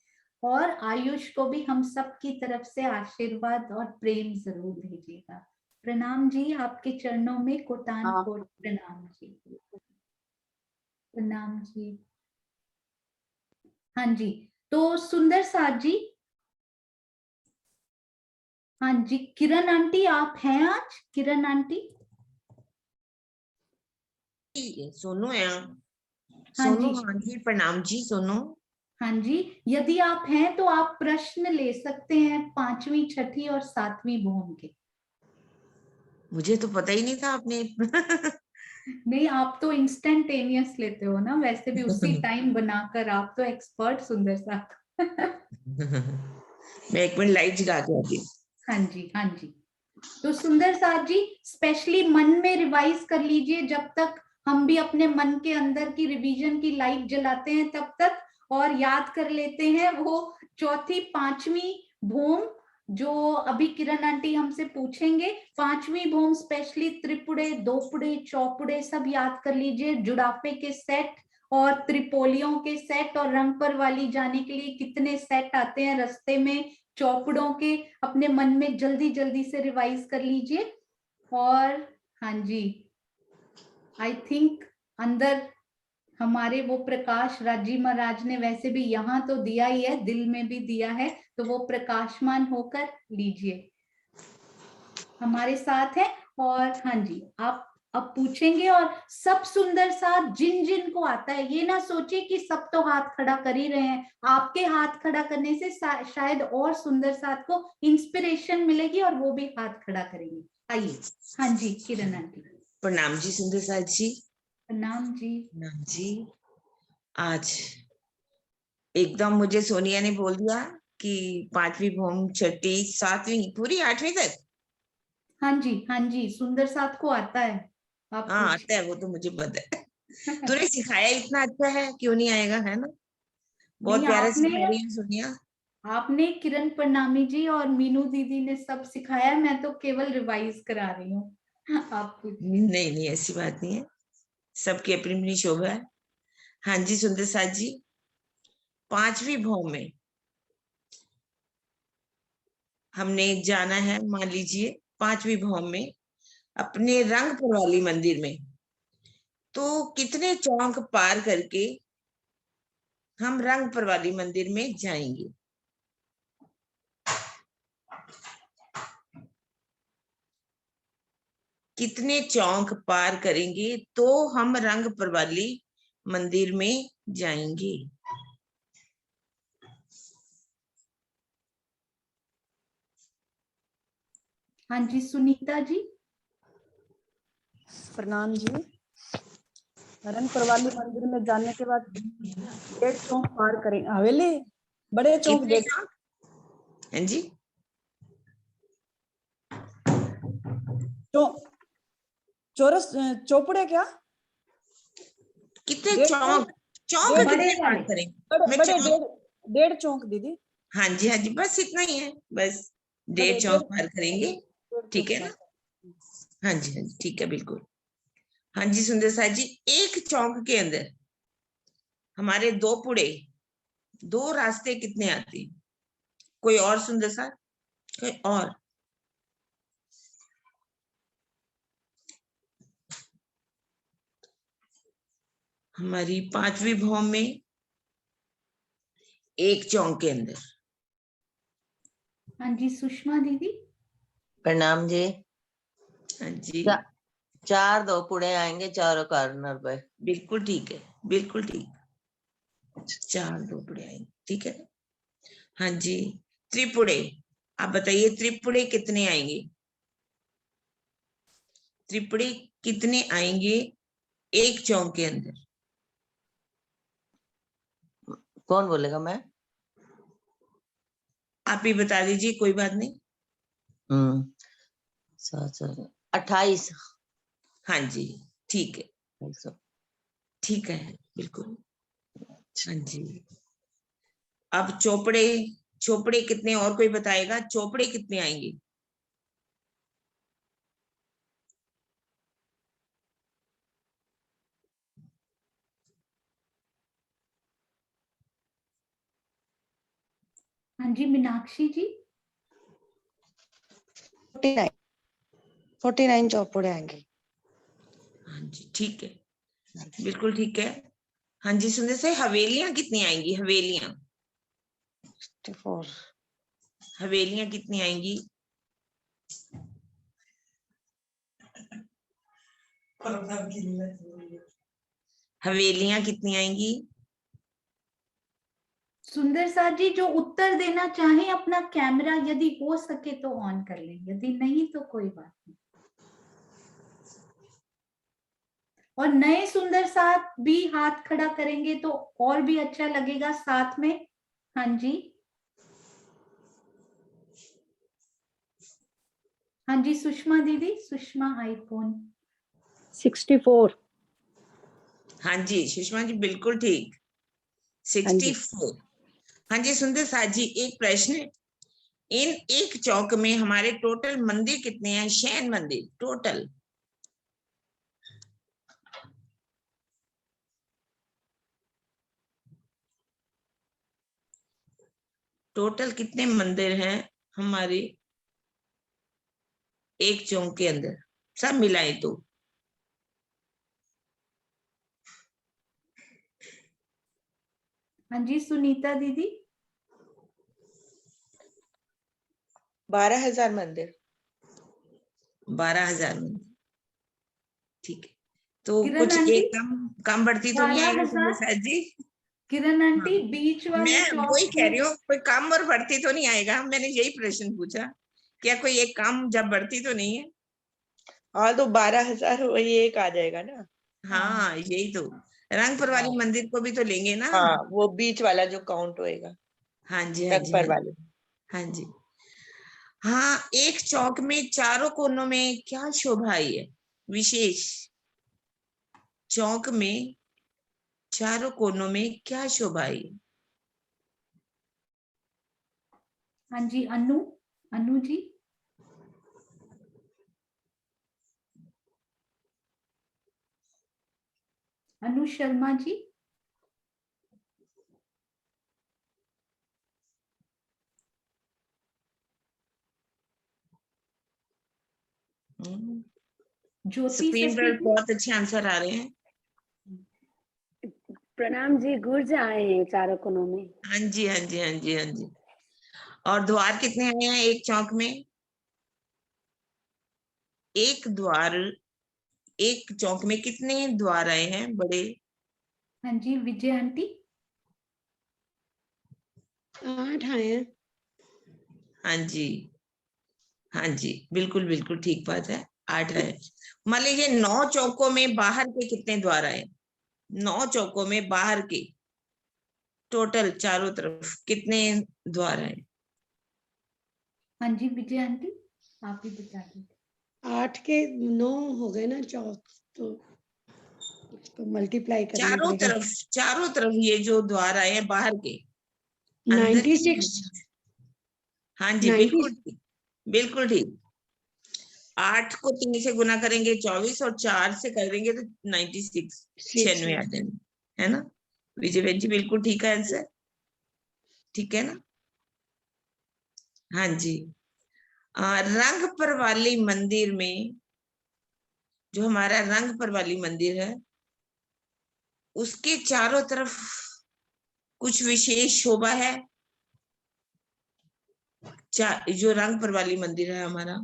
और आयुष को भी हम सब की तरफ से आशीर्वाद और प्रेम जरूर भेजिएगा। प्रणाम जी, आपके चरणों में कोटान कोट प्रणाम जी। प्रणाम जी। हाँ जी, तो सुंदर साथ जी। हाँ जी, किरण आंटी आप हैं आज? किरण आंटी सोनू है। हाँ सोनू, जी। हाँ जी, प्रणाम जी सोनू। हाँ जी, यदि आप हैं तो आप प्रश्न ले सकते हैं 5वीं, 6ठी और 7वीं भूमि के। मुझे तो पता ही नहीं था आपने नहीं, आप तो इंस्टेंटेनियस लेते हो ना, वैसे भी उसी टाइम बनाकर। आप तो एक्सपर्ट सुंदर साथ। मैं 1 मिनट लाइट जगा के आती हूँ। हाँ जी, हाँ जी। तो सुंदर साथ जी स्पेशली मन में रिवाइज कर लीजिए, जब तक हम भी अपने मन के अंदर की रिवीजन की लाइट जलाते हैं तब तक, और याद कर लेते हैं वो चौथी पांचवी भूम जो अभी किरण आंटी हमसे पूछेंगे। पांचवी भूम स्पेशली त्रिपुड़े, दोपुड़े, चौपुड़े सब याद कर लीजिए। जुड़ाफे के सेट और त्रिपोलियों के सेट, और रंग पर वाली जाने के लिए कितने सेट आते हैं रास्ते में चौपड़ों के, अपने मन में जल्दी जल्दी से रिवाइज कर लीजिए। और हाँ जी, आई थिंक अंदर हमारे वो प्रकाश राजी महाराज ने वैसे भी यहाँ तो दिया ही है, दिल में भी दिया है, तो वो प्रकाशमान होकर लीजिए, हमारे साथ है। और हाँ जी, आप अब पूछेंगे, और सब सुंदर साथ जिन जिन को आता है, ये ना सोचे कि सब तो हाथ खड़ा कर ही रहे हैं, आपके हाथ खड़ा करने से शायद और सुंदर साथ को इंस्पिरेशन मिलेगी और वो भी हाथ खड़ा करेंगे। आइए, हाँ जी किरण आंटी। प्रणाम जी सुंदर साथ जी। प्रणाम जी। प्रणाम जी। आज एकदम मुझे सोनिया ने बोल दिया कि पांचवी भूम, छठी, सातवीं, पूरी आठवीं तक। हाँ जी, हाँ जी, सुंदर साथ को आता है। आप हाँ आता है, वो तो मुझे पता है। तूने सिखाया इतना अच्छा है, क्यों नहीं आएगा, है ना? बहुत नहीं, प्यारा आपने सिखा रही है सोनिया। आपने किरण प्रणामी जी और मीनू दीदी ने सब सिखाया, मैं तो केवल रिवाइज करा रही हूँ। आप पूछिए। नहीं नहीं, ऐसी बात नहीं है, सबकी अपनी अपनी शोभा है। हाँ जी सुंदर साथ जी, पांचवी भौम में हमने जाना है, मान लीजिए पांचवी भौम में अपने रंगपुर वाली मंदिर में, तो कितने चौक पार करके हम रंगपुर वाली मंदिर में जाएंगे? कितने चौक पार करेंगे तो हम रंगपुर वाली मंदिर में जाएंगे? हाँ जी सुनीता जी। प्रणाम जी। रंगपुर वाली मंदिर में जाने के बाद 1.5 चौक पार करें, हवेली बड़े चौक कितने चौक? हाँ जी, चौरस चौपड़े क्या कितने 1.5 चौक? चौक डेढ़ बड़े कितने पार वाले। करेंगे? बड़े मैं बड़े चौक, 1.5 चौक दीदी, हाँ जी, बस इतना ही है, बस बड़े 1.5 चौक पार करेंगे। 1.5 ठीक चौक है पार ना? हाँ जी, ठीक है, बिल्कुल। हाँ जी सुंदर साथ जी, एक चौक के अंदर हमारे दो पुड़े, दो रास्ते कितने आते हैं? कोई और सुंदर साथ, कोई और? हमारी पांचवी भौम में एक चौक के अंदर। हाँ जी सुषमा दीदी। प्रणाम जी। हाँ जी, 4 दो पुड़े आएंगे चारों कॉर्नर पे। बिल्कुल ठीक है, बिल्कुल ठीक, 4 दो पुड़े आएंगे, ठीक है। हाँ जी, त्रिपुड़े, आप बताइए त्रिपुड़े कितने आएंगे? त्रिपुड़े कितने आएंगे एक चौक के अंदर? कौन बोलेगा? मैं। आप ही बता दीजिए, कोई बात नहीं। 28। हाँ जी, ठीक है, ठीक है, बिल्कुल। हाँ जी, अब चौपड़े, चौपड़े कितने, और कोई बताएगा चौपड़े कितने आएंगे? हाँ जी मीनाक्षी जी। 49 चौपुड़े आएंगे। हाँ जी, ठीक है, बिल्कुल ठीक है। हाँ जी सुंदर से, हवेलियां कितनी आएंगी? हवेलियां, 54 हवेलियां कितनी आएंगी? हवेलियां कितनी आएंगी? सुंदर साथ जी जो उत्तर देना चाहे अपना कैमरा यदि हो सके तो ऑन कर लें, यदि नहीं तो कोई बात नहीं। और नए सुंदर साथ भी हाथ खड़ा करेंगे तो और भी अच्छा लगेगा साथ में। हाँ जी, हाँ जी सुषमा दीदी, सुषमा आईफोन। 64। हाँ जी सुषमा जी बिल्कुल ठीक, 64। हाँ जी सुंदर साथ जी, एक प्रश्न, इन एक चौक में हमारे टोटल मंदिर कितने हैं? शैन मंदिर टोटल कितने मंदिर हैं हमारे एक चौक के अंदर, सब मिलाए तो? हाँ जी सुनीता दीदी। 12,000 मंदिर। 12,000 मंदिर, ठीक है। तो किरण कुछ आंटी, एक कम बढ़ती तो नहीं आएगा सुंदर 12,000। साथ जी? किरण हाँ, आंटी बीच वाले मैं चौक वही कह पे। रही हूँ, कोई कम और बढ़ती तो नहीं आएगा, मैंने यही प्रश्न पूछा, क्या कोई एक काम जब बढ़ती तो नहीं है? हाँ तो 12,000 वही एक आ जाएगा ना। हाँ यही तो, रंगपुर वाली मंदिर को भी तो लेंगे ना। हाँ वो बीच वाला जो काउंट होएगा हाँ जी हाँ जी रंगपर वाले। हाँ जी। हाँ, एक चौक में चारों कोनों में क्या शोभा आई है विशेष? चौक में चारों कोनों में क्या शोभा आई है? हाँ जी अनु, अनु जी। अनु शर्मा जी। ज्योति स्क्रीन सखी पर जी। बहुत अच्छे आंसर आ रहे हैं। प्रणाम जी, गुर्ज आए हैं चारों कोनों में। हाँ जी हाँ जी हाँ जी हाँ जी। और द्वार कितने आए हैं एक चौक में? एक द्वार, एक चौक में कितने द्वार आए हैं बड़े? हाँ जी विजय आंटी। 8 आए हैं। हाँ जी हाँ जी बिल्कुल बिल्कुल ठीक बात है, 8 है। मान लीजिए 9 चौकों में बाहर के कितने द्वार आए? 9 चौकों में बाहर के टोटल चारों तरफ कितने द्वार आए? हाँ जी विजय आंटी, आप ही बता दीजिए। 8 के 9 हो गए ना चौक, तो इसको मल्टीप्लाई करना पड़ेगा। चारों तरफ ये जो द्वार आए हैं बाहर के, अंदर के 96। हाँ जी 90। बिल्कुल ठीक, बिल्कुल ठीक। 8 को 3 से गुना करेंगे 24 और 4 से करेंगे तो 96, 96 आ जाएंगे, है ना? विजय बहन जी बिल्कुल ठीक है आंसर, ठीक है ना? हाँ जी। रंगपर वाली मंदिर में, जो हमारा रंगपर वाली मंदिर है, उसके चारों तरफ कुछ विशेष शोभा है? जो रंगपर वाली मंदिर है हमारा,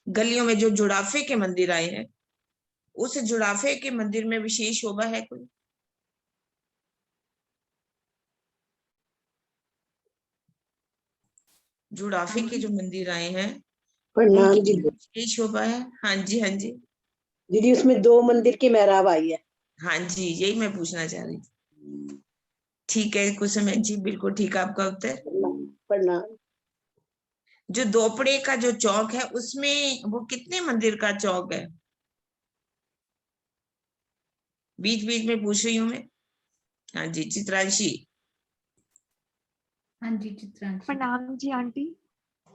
गलियों में जो जुड़ाफे के मंदिर आए हैं, उस जुड़ाफे के मंदिर में विशेष शोभा है कोई? जुड़ाफे के जो मंदिर आए हैं प्रणाम उनकी जी। विशेष शोभा है। हाँ जी हाँ जी दीदी उसमें 2 मंदिर की मेहराब आई है। हाँ जी, यही मैं पूछना चाह रही थी। ठीक है कुसुम जी, बिल्कुल ठीक है आपका उत्तर। प्रणाम। जो दोपड़े का जो चौक है उसमें वो कितने मंदिर का चौक है? बीच बीच में पूछ रही हूँ मैं। हाँ जी चित्रांशी। हाँ जी चित्रांशी। प्रणाम जी आंटी।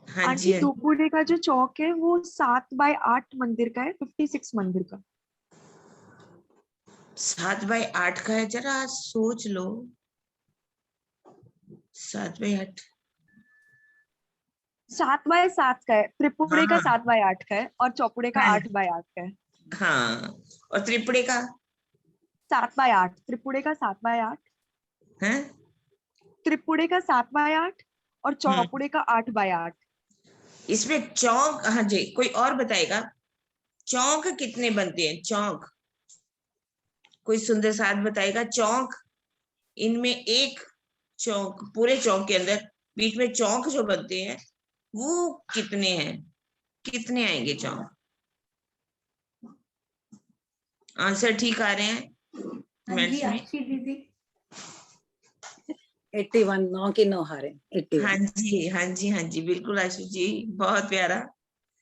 हाँ जी आंटी हाँ जी। दोपुरे का जो चौक है वो 7/8 मंदिर का है, 56 मंदिर का। 7/8 का है, जरा सोच लो। 7/8। 7/7 का है, त्रिपुरे का हाँ 7/8 का है और चौपुड़े का हाँ 8/8 का है। हाँ, और त्रिपुरे का 7/8, त्रिपुरे का 7/8, है? त्रिपुरे का 7/8 और चौपुड़े का 8/8। इसमें चौक, हाँ जी कोई और बताएगा चौक कितने बनते हैं? चौक कोई सुंदर साथ बताएगा, चौक इनमें एक चौक, पूरे चौक के अंदर बीच में चौक जो बनते हैं वो कितने हैं? कितने आएंगे चौक? आंसर ठीक आ रहे हैं हाँ जी कमेंट्स में? अच्छी दीदी। 81, 9 की 9 हारे 81। हाँ जी हाँ जी हाँ जी बिल्कुल आशु जी, बहुत प्यारा।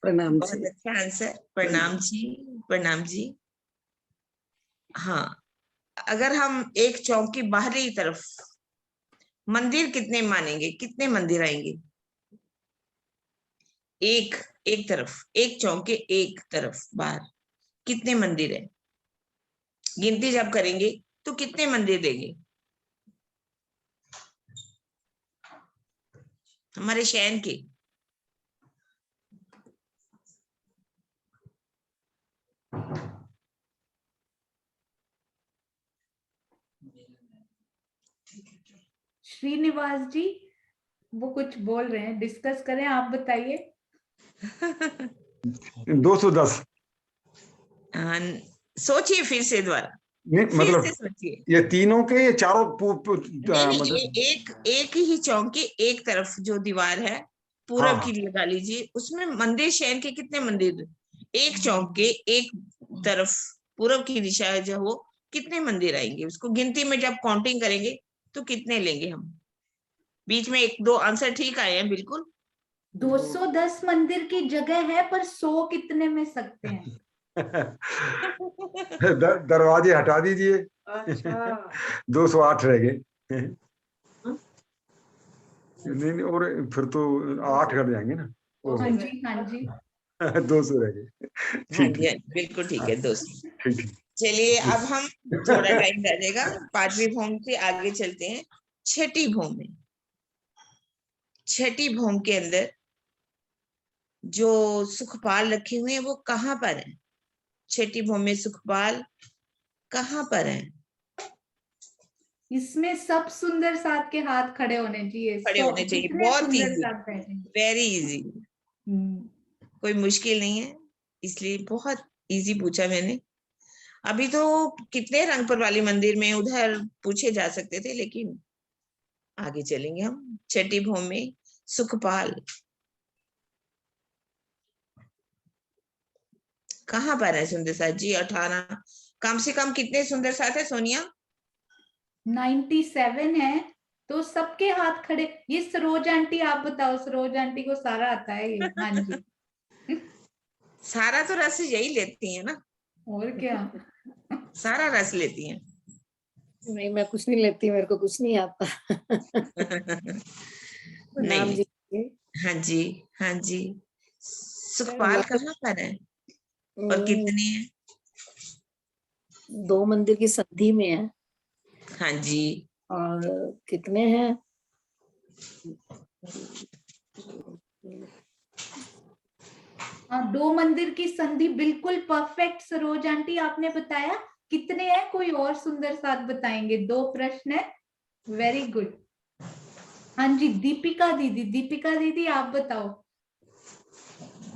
प्रणाम बहुत जी। अच्छा आंसर, प्रणाम जी, प्रणाम जी। हाँ, अगर हम एक चौक की बाहरी तरफ मंदिर कितने मानेंगे, कितने मंदिर आएंगे? एक एक तरफ, एक चौक के एक तरफ बाहर कितने मंदिर है? गिनती जब करेंगे तो कितने मंदिर देंगे हमारे शहर के? श्रीनिवास जी वो कुछ बोल रहे हैं, डिस्कस करें, आप बताइए। 210। सोचिए फिर से दोबारा, नहीं फिर मतलब से सोचिए। ये तीनों के, ये चारों नहीं, मतलब एक ही चौक की एक तरफ जो दीवार है पूरब हाँ की लगा लीजिए, उसमें मंदिर, शहर के कितने मंदिर? एक चौक के एक तरफ पूरब की दिशा है जो, वो कितने मंदिर आएंगे? उसको गिनती में जब काउंटिंग करेंगे तो कितने लेंगे हम? बीच में एक दो आंसर ठीक आए हैं बिल्कुल। 210 मंदिर की जगह है, पर 100 कितने में सकते हैं? दरवाजे हटा दीजिए। अच्छा 208 रह गए। नहीं नहीं, और फिर तो 8 कर जाएंगे ना। हाँ जी, हाँ जी। 200 रह गए। हाँ ठीक जी, हाँ जी, बिल्कुल ठीक है दोस्त। ठीक ठीक। चलिए अब हम, थोड़ा टाइम लगेगा, 5वीं भौम से आगे चलते हैं। छठी भौम में, छठी भौम के अंदर जो सुखपाल रखे हुए हैं वो कहाँ पर है? छठी भौम में सुखपाल कहाँ पर है? इसमें सब सुंदर साथ के हाथ खड़े होने चाहिए। खड़े होने चाहिए, कितने बहुत सुंदर इजी, साथ बैठेंगे? वेरी इजी, कोई मुश्किल नहीं है, इसलिए बहुत इजी पूछा मैंने। अभी तो कितने रंगपुर वाली मंदिर में उधर पूछे जा सकते थे, लेकिन आगे चलेंगे हम। छठी भौम में सुखपाल कहाँ पर है? सुंदर साथ जी 18, कम से कम कितने सुंदर साथ है सोनिया? 97 है, तो सबके हाथ खड़े। ये सरोज आंटी, आप बताओ, सरोज आंटी को सारा आता है ये। हाँ जी। सारा तो रस यही लेती है ना, और क्या। सारा रस लेती हैं। नहीं, मैं कुछ नहीं लेती, मेरे को कुछ नहीं आता। प्रणाम नहीं, जी। हाँ जी, हाँ जी। सुखपाल कहाँ पर है और कितने हैं? 2 मंदिर की संधि में है। हाँ जी, और कितने हैं? हाँ, 2 मंदिर की संधि बिल्कुल परफेक्ट सरोज आंटी, आपने बताया। कितने हैं? कोई और सुंदर साथ बताएंगे? 2 प्रश्न है, वेरी गुड। हाँ जी, दीपिका दीदी, दीपिका दीदी आप बताओ।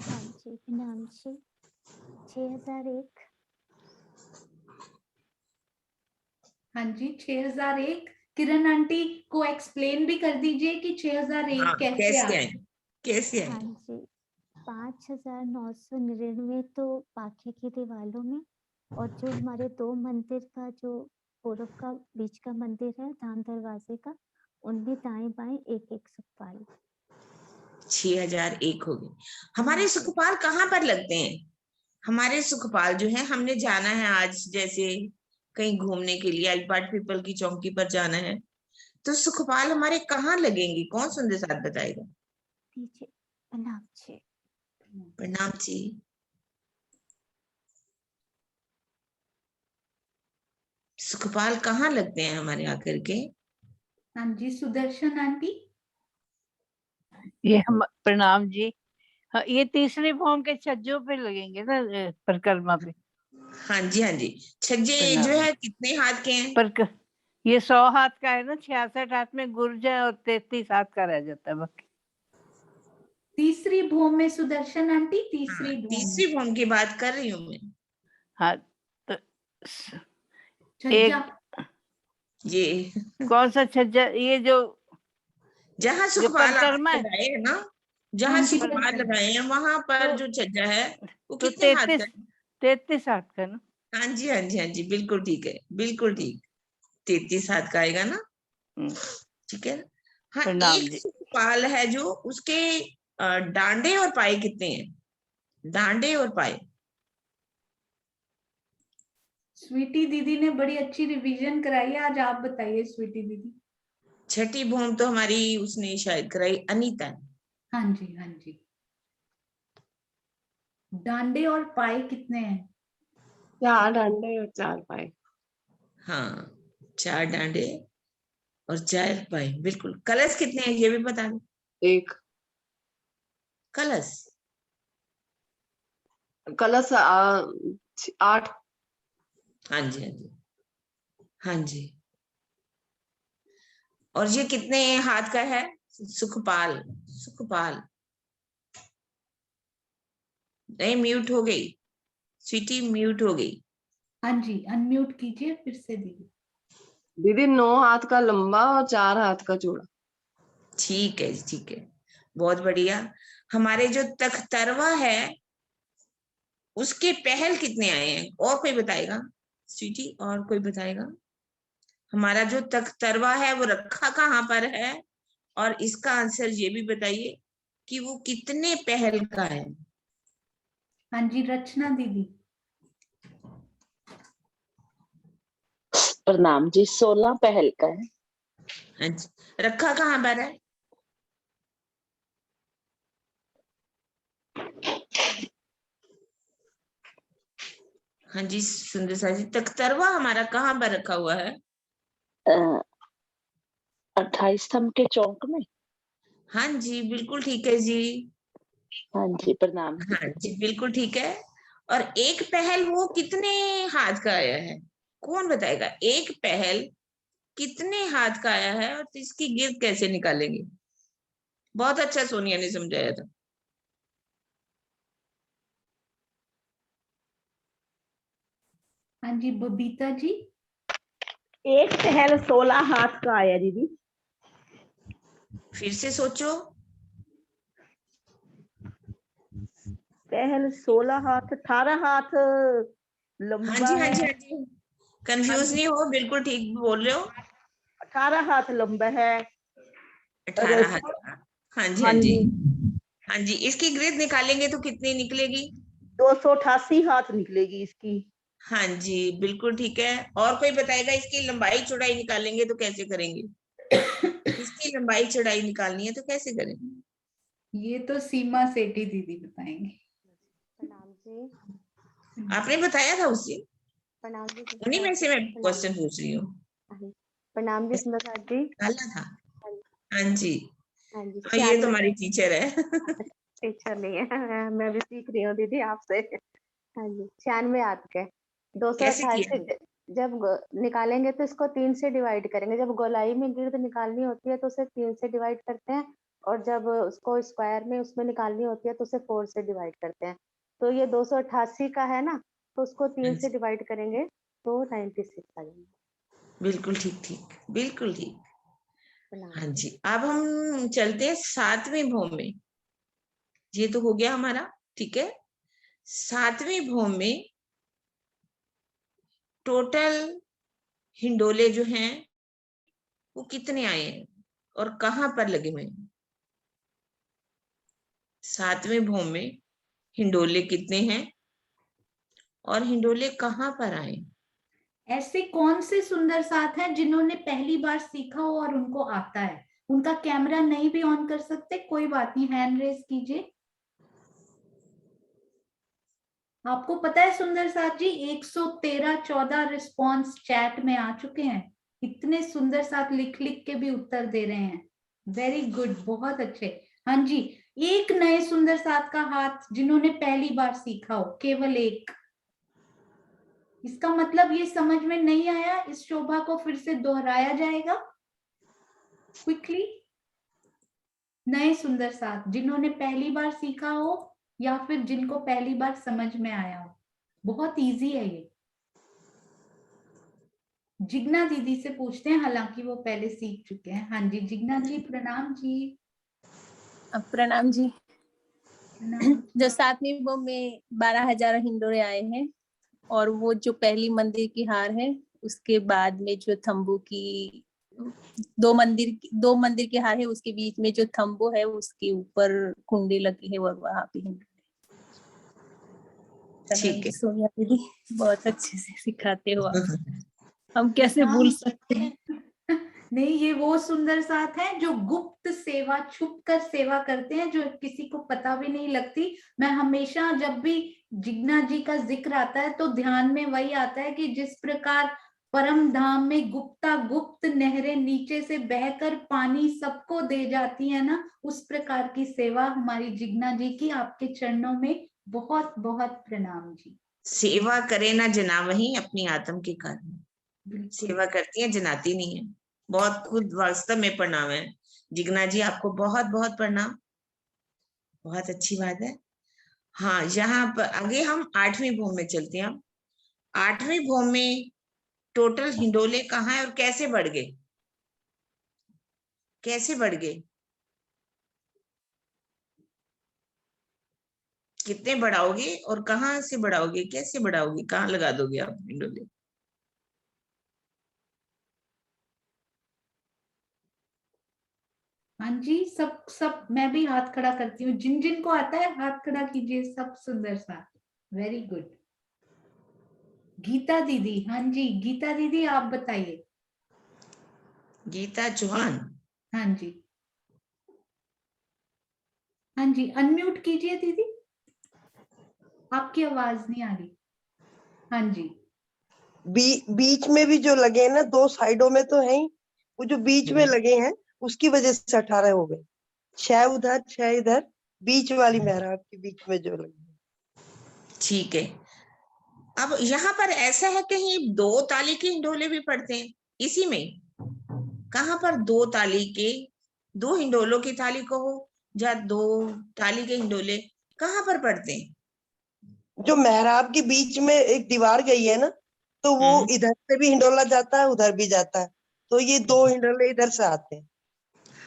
हाँ जी, नाम जी 6001। हाँ जी, 6001। किरण आंटी को एक्सप्लेन भी कर दीजिए कि 6001 हाँ, कैसे कैसे आए। आए, कैसे हाँ आए? जी, 5999 तो पाखे की दीवारों में, और जो हमारे 2 मंदिर का, जो पूरब का बीच का मंदिर है धाम दरवाजे का, उनमें दाएं बाएं एक एक सुखपाल। 6001 हो गए। हमारे सुखपाल कहाँ पर लगते हैं? हमारे सुखपाल जो है, हमने जाना है आज, जैसे कहीं घूमने के लिए, आज बाट पीपल की चौकी पर जाना है, तो सुखपाल हमारे कहाँ लगेंगे? कौन सुंदर साथ बताएगा? पीछे प्रणाम जी। प्रणाम जी। सुखपाल कहाँ लगते हैं हमारे आकर के? हाँ जी, सुदर्शन आंटी। ये हम, प्रणाम जी। हाँ, ये तीसरे फॉर्म के छज्जों पे लगेंगे ना, परिक्रमा पे। हाँ जी, हाँ जी। छज्जे जो प्रणाम। है कितने हाथ के हैं? पर ये 100 हाथ का है ना, 66 हाथ में गुर्ज है और 33 हाथ का रह जाता है बाकी। तीसरी भौम में सुदर्शन आंटी, हाँ, तीसरी भौम तीसरी भौम की बात कर रही हूँ मैं। हाँ, तो छज्जा। ये कौन सा छज्जा? ये जो जहाँ जो सुखपाल परिक्रमा है, लगाए है ना, हाँ जहाँ जी, सुखपाल लगाए हैं वहां पर तो जो छज्जा है वो तो कितने हाथ का है? 33 हाथ का ना। हाँ जी, हाँ जी, हाँ जी, बिल्कुल ठीक है, बिल्कुल ठीक। 33 हाथ का आएगा ना, ठीक है। हाँ, प्रणाम एक जी। सुखपाल है जो उसके डांडे और पाए कितने हैं? डांडे और पाए। स्वीटी दीदी ने बड़ी अच्छी रिवीजन कराई है, आज आप बताइए स्वीटी दीदी। छठी भूम तो हमारी उसने शायद कराई, अनीता ने। हाँ जी हाँ जी। डांडे और पाए कितने हैं? 4 डांडे और 4 पाए। हाँ, 4 डांडे और 4 पाए, बिल्कुल। कलश कितने हैं ये भी बता दो। 1 कलश कलश 8। हाँ जी हाँ जी हाँ जी। और ये कितने हाथ का है? सुखपाल, सुखपाल नहीं, म्यूट हो गई स्वीटी, म्यूट हो गई। हाँ जी, अनम्यूट कीजिए फिर से दीदी। दीदी 9 हाथ का लंबा और 4 हाथ का चौड़ा। ठीक है जी, ठीक है, बहुत बढ़िया। हमारे जो तख्तरवा है उसके पहल कितने आए हैं? और कोई बताएगा स्वीटी? और कोई बताएगा? हमारा जो तख्तरवा है वो रखा कहाँ पर है? और इसका आंसर ये भी बताइए कि वो कितने पहल का है। हाँ जी, रचना दीदी। प्रणाम जी, 16 पहल का है। हाँ जी, रखा कहाँ पर है? हाँ जी सुंदर सा जी, तख्तरवा हमारा कहाँ पर रखा हुआ है? 28 स्तंभ के चौक में। हाँ जी बिल्कुल ठीक है जी। हाँ जी, प्रणाम। हाँ जी बिल्कुल ठीक है। और एक पहल वो कितने हाथ का आया है? कौन बताएगा? एक पहल कितने हाथ का आया है और इसकी गिरद कैसे निकालेंगे? बहुत अच्छा सोनिया ने समझाया था। हाँ जी बबीता जी। एक पहल 16 हाथ का आया दीदी। फिर से सोचो। पहल 16 हाथ, 18 हाथ लंबा हाँ जी हाँ जी है। हाँ जी, कंफ्यूज नहीं हो, बिल्कुल ठीक बोल रहे हो। 18 हाथ लंबा है। 18 हाथ का। हाँ जी हाँ हाँ जी जी, हाँ जी। इसकी ग्रिड निकालेंगे तो कितनी निकलेगी? 288 हाथ निकलेगी इसकी। हाँ जी बिल्कुल ठीक है। और कोई बताएगा इसकी लंबाई चौड़ाई निकालेंगे तो कैसे करेंगे? इसकी लंबाई चौड़ाई निकालनी है तो कैसे करेंगे? ये तो सीमा सेठी दीदी बताएंगे। प्रणाम जी। आपने बताया था उसे, प्रणाम जी उन्हीं में से मैं प्रणाम। क्वेश्चन पूछ रही हूँ। प्रणाम जी सुंदर साथ जी। डाला था। हाँ जी हाँ जी, हाँ, ये तो हमारी टीचर है। टीचर नहीं है, मैं भी सीख रही हूँ दीदी आपसे। हाँ जी, 96 हाथ के। कैसे 228 किया? से जब निकालेंगे तो इसको 3 से डिवाइड करेंगे। जब गोलाई में गिर्द निकालनी होती है तो उसे 3 से डिवाइड करते हैं, और जब उसको स्क्वायर में उसमें निकालनी होती है तो उसे 4 से डिवाइड करते हैं। तो ये 288 का है ना, तो उसको 3 से डिवाइड करेंगे तो 96 आ जाएगा। बिल्कुल ठीक ठीक, बिल्कुल ठीक। प्रणाम हाँ जी, अब हम चलते हैं 7वें भौम में। ये तो हो गया हमारा, ठीक है। 7वें भौम में टोटल हिंडोले जो हैं वो कितने आए हैं और कहाँ पर लगे हुए हैं? 7वें भौम में हिंडोले कितने हैं और हिंडोले कहाँ पर आए? ऐसे कौन से सुंदर साथ हैं जिन्होंने पहली बार सीखा हो और उनको आता है? उनका कैमरा नहीं भी ऑन कर सकते, कोई बात नहीं, हैंड रेज कीजिए। आपको पता है सुंदर साथ जी, 113-14 रिस्पॉन्स चैट में आ चुके हैं। इतने सुंदर साथ लिख लिख के भी उत्तर दे रहे हैं। वेरी गुड, बहुत अच्छे। हाँ जी, एक नए सुंदर साथ का हाथ जिन्होंने पहली बार सीखा हो, केवल एक। इसका मतलब ये समझ में नहीं आया, इस शोभा को फिर से दोहराया जाएगा क्विकली। नए सुंदर साथ जिन्होंने पहली बार सीखा हो या फिर जिनको पहली बार समझ में आया हो। बहुत इजी है ये। जिग्ना दीदी से पूछते हैं, हालांकि वो पहले सीख चुके हैं। हाँ जी जिग्ना जी, प्रणाम जी। प्रणाम जी। प्रणाम। जो 7वीं भौम में 12,000 हिंडोरे आए हैं, और वो जो पहली मंदिर की हार है उसके बाद में जो थंबू की दो मंदिर की हार है, उसके बीच में जो थंबू है उसके ऊपर कुंडी लगी है और वहां पे हिंडोरे। ठीक है। सोनिया दीदी बहुत अच्छे से सिखाते हो आप, हम कैसे भूल सकते हैं। नहीं, ये वो सुंदर साथ है जो गुप्त सेवा, छुप कर सेवा करते हैं, जो किसी को पता भी नहीं लगती। मैं हमेशा जब भी जिग्ना जी का जिक्र आता है तो ध्यान में वही आता है कि जिस प्रकार परम धाम में गुप्ता गुप्त नहरें नीचे से बहकर पानी सबको दे जाती है ना, उस प्रकार की सेवा हमारी जिग्ना जी की। आपके चरणों में बहुत बहुत प्रणाम जी। सेवा करे ना जनावही अपनी आत्म के कारण, सेवा करती है जनाती नहीं है। बहुत खुद वास्तव में प्रणाम है जिग्ना जी, आपको बहुत बहुत प्रणाम, बहुत अच्छी बात है। हाँ, यहाँ पर आगे हम 8वीं भूमि में चलते हैं। हम 8वीं भूमि में टोटल हिंडोले कहाँ है और कैसे बढ़ गए, कैसे बढ़ गए, कितने बढ़ाओगे और कहाँ से बढ़ाओगे, कैसे बढ़ाओगे, कहाँ लगा दोगे आप हिंडोले? हाँ जी, सब मैं भी हाथ खड़ा करती हूँ, जिन जिन को आता है हाथ खड़ा कीजिए। सब सुंदर सा, वेरी गुड। गीता दीदी, हाँ जी गीता दीदी आप बताइए। गीता चौहान, हाँ जी, हाँ जी, अनम्यूट कीजिए दीदी, आपकी आवाज नहीं आ रही। हाँ जी, बीच में भी जो लगे हैं ना, 2 साइडों में तो है ही, वो जो बीच में लगे हैं उसकी वजह से 18 हो गए। 6 उधर 6 इधर, बीच वाली मेहराब के बीच में जो लगे। ठीक है। अब यहाँ पर ऐसा है कहीं 2 ताली के हिंडोले भी पड़ते हैं इसी में? कहाँ पर 2 ताली के, 2 हिंडोलों की ताली को हो या 2 ताली के हिंडोले कहाँ पर पड़ते हैं? जो मेहराब के बीच में एक दीवार गई है ना, तो वो इधर से भी हिंडोला जाता है, उधर भी जाता है, तो ये 2 हिंडोले इधर से आते हैं।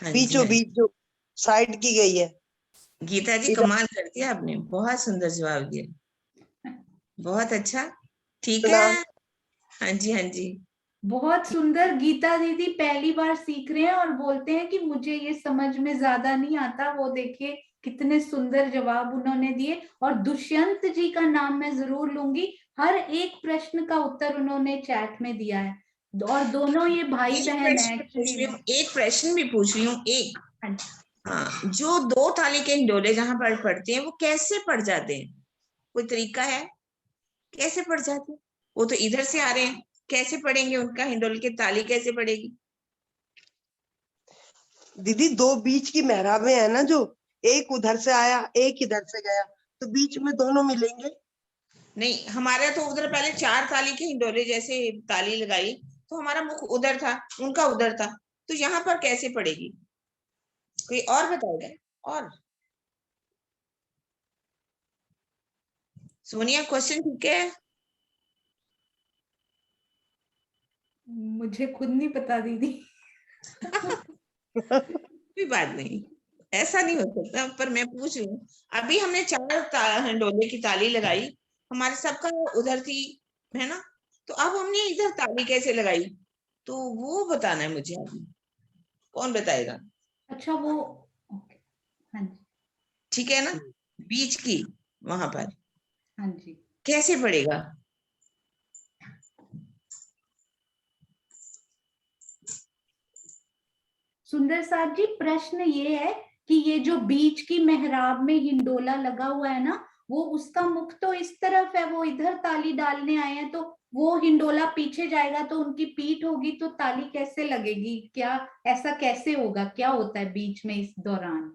हाँ बीचों बीच जो साइड की गई है। गीता जी कमाल कर दिया आपने, बहुत सुंदर जवाब दिया, बहुत अच्छा। ठीक है, हाँ जी हाँ जी, बहुत सुंदर। गीता दीदी पहली बार सीख रहे हैं और बोलते हैं कि मुझे ये समझ में ज्यादा नहीं आता। वो देखिए कितने सुंदर जवाब उन्होंने दिए। और दुष्यंत जी का नाम मैं जरूर लूंगी, हर एक प्रश्न का उत्तर उन्होंने चैट में दिया है, और दोनों ये भाई बहन है एक्चुअली। एक प्रश्न भी पूछ रही हूँ, एक हाँ, जो 2 ताली के हिंडोले जहाँ पर पड़ते हैं वो कैसे पड़ जाते हैं? कोई तरीका है कैसे पड़ जाते हैं? वो तो इधर से आ रहे हैं, कैसे पड़ेंगे? उनका हिंडोले की ताली कैसे पड़ेगी? दीदी 2 बीच की मेहराबें है ना, जो एक उधर से आया एक इधर से गया, तो बीच में दोनों मिलेंगे। नहीं, हमारे तो उधर पहले 4 ताली के हिंडोले जैसे ताली लगाई तो हमारा मुख उधर था, उनका उधर था, तो यहाँ पर कैसे पड़ेगी? कोई और बताएगा? और सोनिया क्वेश्चन ठीक है? मुझे खुद नहीं पता दीदी। कोई बात नहीं, ऐसा नहीं हो सकता, पर मैं पूछ रही हूँ। अभी हमने 4 हिंडोले की ताली लगाई, हमारे सबका उधर थी, है ना? तो अब हमने इधर ताली कैसे लगाई, तो वो बताना है मुझे। अभी कौन बताएगा? अच्छा, वो हाँ जी, ठीक है ना, बीच की वहां पर हाँ जी, कैसे पड़ेगा? सुंदर साहब जी, प्रश्न ये है कि ये जो बीच की मेहराब में हिंडोला लगा हुआ है ना, वो उसका मुख तो इस तरफ है, वो इधर ताली डालने आए हैं, तो वो हिंडोला पीछे जाएगा तो उनकी पीठ होगी, तो ताली कैसे लगेगी? क्या ऐसा कैसे होगा? क्या होता है बीच में इस दौरान?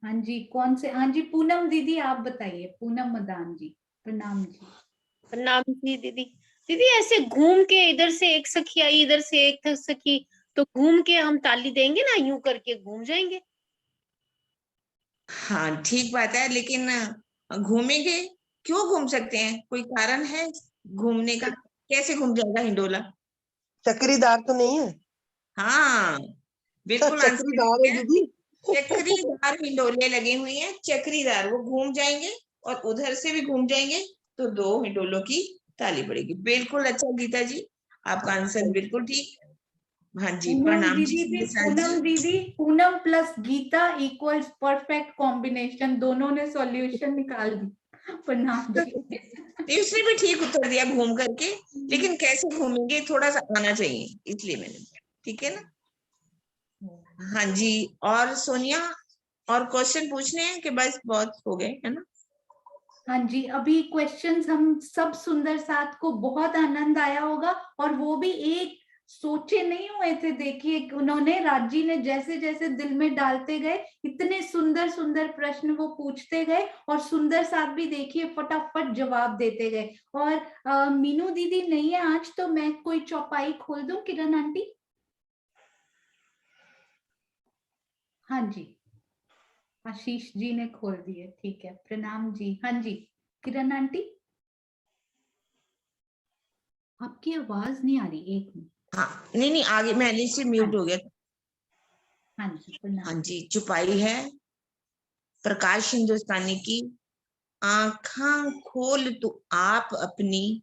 हाँ जी, कौन से? हाँ जी, पूनम दीदी आप बताइए। पूनम मदान जी, प्रणाम जी। प्रणाम जी दीदी। दीदी ऐसे घूम के इधर से एक सखी आई, इधर से एक सखी, तो घूम के हम ताली देंगे ना, यूं करके घूम जाएंगे। हाँ ठीक बात है, लेकिन घूमेंगे, क्यों घूम सकते हैं? कोई कारण है घूमने का? कैसे घूम जाएगा हिंडोला? चक्रीदार तो नहीं है? हाँ बिल्कुल, चक्रीदार है दीदी। चक्रीदार हिंडोले लगे हुए हैं, चक्रीदार, वो घूम जाएंगे और उधर से भी घूम जाएंगे, तो 2 हिंडोलों की ताली पड़ेगी। बिल्कुल अच्छा गीता जी, आपका आंसर बिल्कुल ठीक। हाँ जी, पूनम प्रणाम जी दीदी भी, विशाल पूनम जी। दीदी, Poonam plus Geeta equals perfect combination, दोनों ने सॉल्यूशन निकाल दी। प्रणाम जी। नहीं, उसने भी ठीक उत्तर दिया घूम करके, लेकिन कैसे घूमेंगे थोड़ा सा आना चाहिए, इसलिए मैंने, ठीक है ना। हाँ जी, और सोनिया, और क्वेश्चन पूछने हैं कि बस बहुत हो गए, है ना। हाँ जी, अभी क्वेश्चंस हम सब सुंदर साथ को बहुत आनंद आया होगा, और वो भी एक सोचे नहीं हुए थे। देखिए उन्होंने, राजी ने जैसे जैसे दिल में डालते गए, इतने सुंदर सुंदर प्रश्न वो पूछते गए, और सुंदर साथ भी देखिए फटाफट जवाब देते गए। और मीनू दीदी नहीं है आज, तो मैं कोई चौपाई खोल दूं, किरण आंटी? हाँ जी, आशीष जी ने खोल दिए, ठीक है, प्रणाम जी। हाँ जी, किरण आंटी, आपकी आवाज नहीं आ रही, एक मिनट। हाँ, नहीं आगे मैंने से म्यूट हो गया। हाँ जी, प्रणाम। हाँ जी, चुपाई है प्रकाश हिंदुस्तानी की। आँखा खोल तू आप अपनी,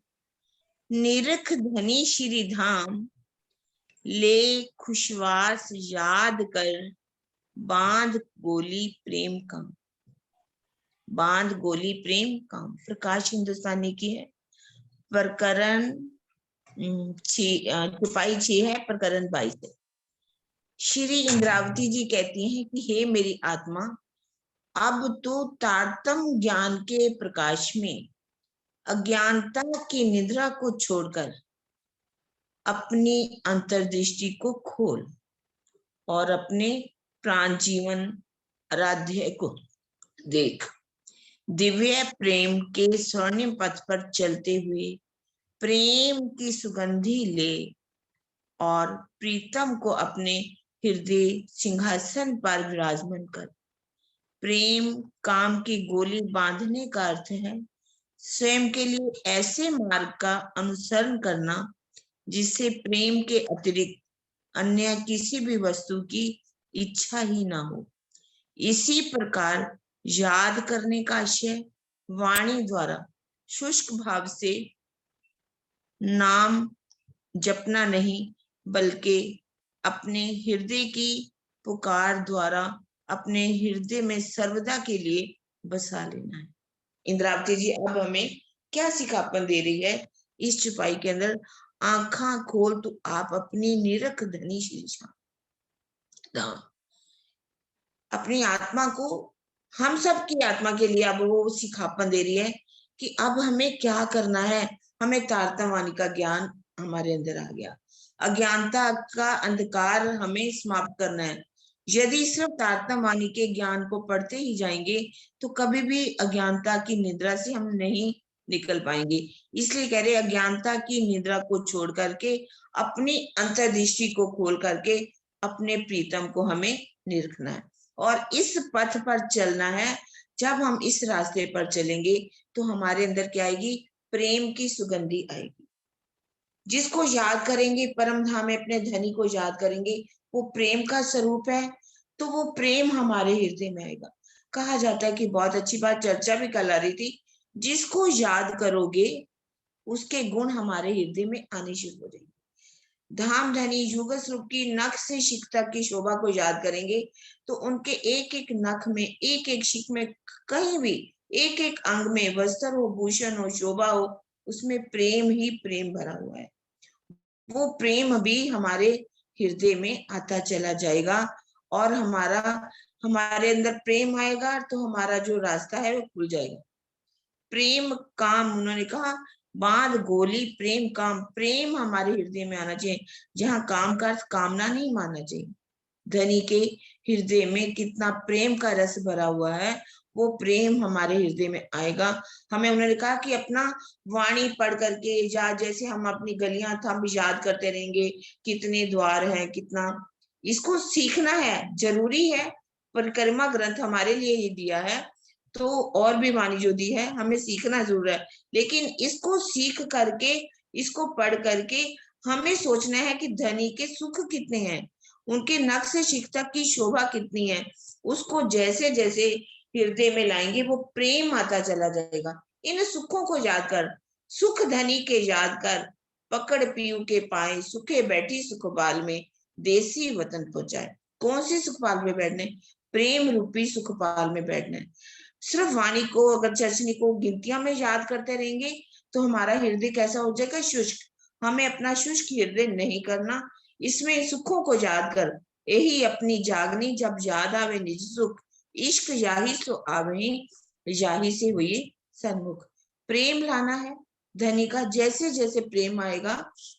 निरख धनी श्री धाम, ले खुशवास याद कर, बांध गोली प्रेम का, बांध गोली प्रेम काम। प्रकाश हिंदुस्तानी की है, प्रकरण चुपाई 6 है, प्रकरण 22 है। श्री इंद्रावती जी कहती हैं कि हे मेरी आत्मा, अब तो तारतम ज्ञान के प्रकाश में अज्ञानता की निद्रा को छोड़कर अपनी अंतर्दृष्टि को खोल और अपने प्राण जीवन आराध्य को देख। दिव्य प्रेम के स्वर्णिम पथ पर चलते हुए प्रेम की सुगंधी ले और प्रीतम को अपने हृदय सिंहासन पर विराजमान कर। प्रेम काम की गोली बांधने का अर्थ है स्वयं के लिए ऐसे मार्ग का अनुसरण करना जिससे प्रेम के अतिरिक्त अन्य किसी भी वस्तु की इच्छा ही ना हो। इसी प्रकार याद करने का आशय वाणी द्वारा शुष्क भाव से नाम जपना नहीं, बल्कि अपने हृदय की पुकार द्वारा अपने हृदय में सर्वदा के लिए बसा लेना है। इंद्रावती जी अब हमें क्या सिखापन दे रही है इस चुपाई के अंदर? आँखा खोल तो आप अपनी निरख धनी शीर्षा, अपनी आत्मा को, हम सब की आत्मा के लिए अब वो सिखापन दे रही है कि अब हमें क्या करना है। हमें तारतम्यवाणी का ज्ञान हमारे अंदर आ गया, अज्ञानता का अंधकार हमें समाप्त करना है। यदि सिर्फ तारतम्यवाणी के ज्ञान को पढ़ते ही जाएंगे तो कभी भी अज्ञानता की निद्रा से हम नहीं निकल पाएंगे। इसलिए कह रहे अज्ञानता की निद्रा को छोड़ करके अपनी अंतर्दृष्टि को खोल करके अपने प्रीतम को हमें निरखना है और इस पथ पर चलना है। जब हम इस रास्ते पर चलेंगे तो हमारे अंदर क्या आएगी? प्रेम की सुगंधी आएगी। जिसको याद करेंगे, परम धाम में अपने धनी को याद करेंगे, वो प्रेम का स्वरूप है, तो वो प्रेम हमारे हृदय में आएगा। कहा जाता है कि बहुत अच्छी बात चर्चा भी कल आ रही थी, जिसको याद करोगे उसके गुण हमारे हृदय में आने शुरू हो जाएंगे। धाम धनी युग स्वरूप की नख से शिख तक की शोभा को याद करेंगे तो उनके एक एक नख में, एक एक शिख में, कहीं भी एक एक अंग में, वस्त्र हो, भूषण हो, शोभा हो, उसमें प्रेम ही प्रेम भरा हुआ है। वो प्रेम भी हमारे हृदय में आता चला जाएगा और हमारे अंदर प्रेम आएगा तो हमारा जो रास्ता है वो खुल जाएगा। प्रेम काम, उन्होंने कहा बांध गोली प्रेम काम। प्रेम हमारे हृदय में आना चाहिए, जहाँ काम का अर्थ कामना नहीं मानना चाहिए। धनी के हृदय में कितना प्रेम का रस भरा हुआ है, वो प्रेम हमारे हृदय में आएगा। हमें उन्होंने कहा कि अपना वाणी पढ़ करके, या जैसे हम अपनी गलियां थंब याद करते रहेंगे, कितने द्वार हैं, कितना, इसको सीखना है, जरूरी है। परिक्रमा ग्रंथ हमारे लिए ही दिया है, तो और भी वाणी जो दी है हमें सीखना जरूर है, लेकिन इसको सीख करके, इसको पढ़ करके हमें सोचना है कि धनी के सुख कितने हैं, उनके नख से शिख तक की शोभा कितनी है। उसको जैसे जैसे हृदय में लाएंगे वो प्रेम आता चला जाएगा। इन सुखों को याद कर, सुख धनी के याद कर, पकड़ पीयू के पाए, सुखे बैठी सुख बाल में। देसी वतन पहुंचाए। कौन सी सुखपाल में बैठने? प्रेम रूपी सुखपाल में बैठना है। सिर्फ वाणी को, अगर चर्चनी को गिनतियां में याद करते रहेंगे तो हमारा हृदय कैसा हो जाएगा? शुष्क। हमें अपना शुष्क हृदय नहीं करना। इसमें सुखों को याद कर यही अपनी जागनी, जब याद आवे निज सुख, इश्क याही सो आवे, याही से हुई सन्मुख। प्रेम लाना है धनी का। जैसे जैसे प्रेम आएगा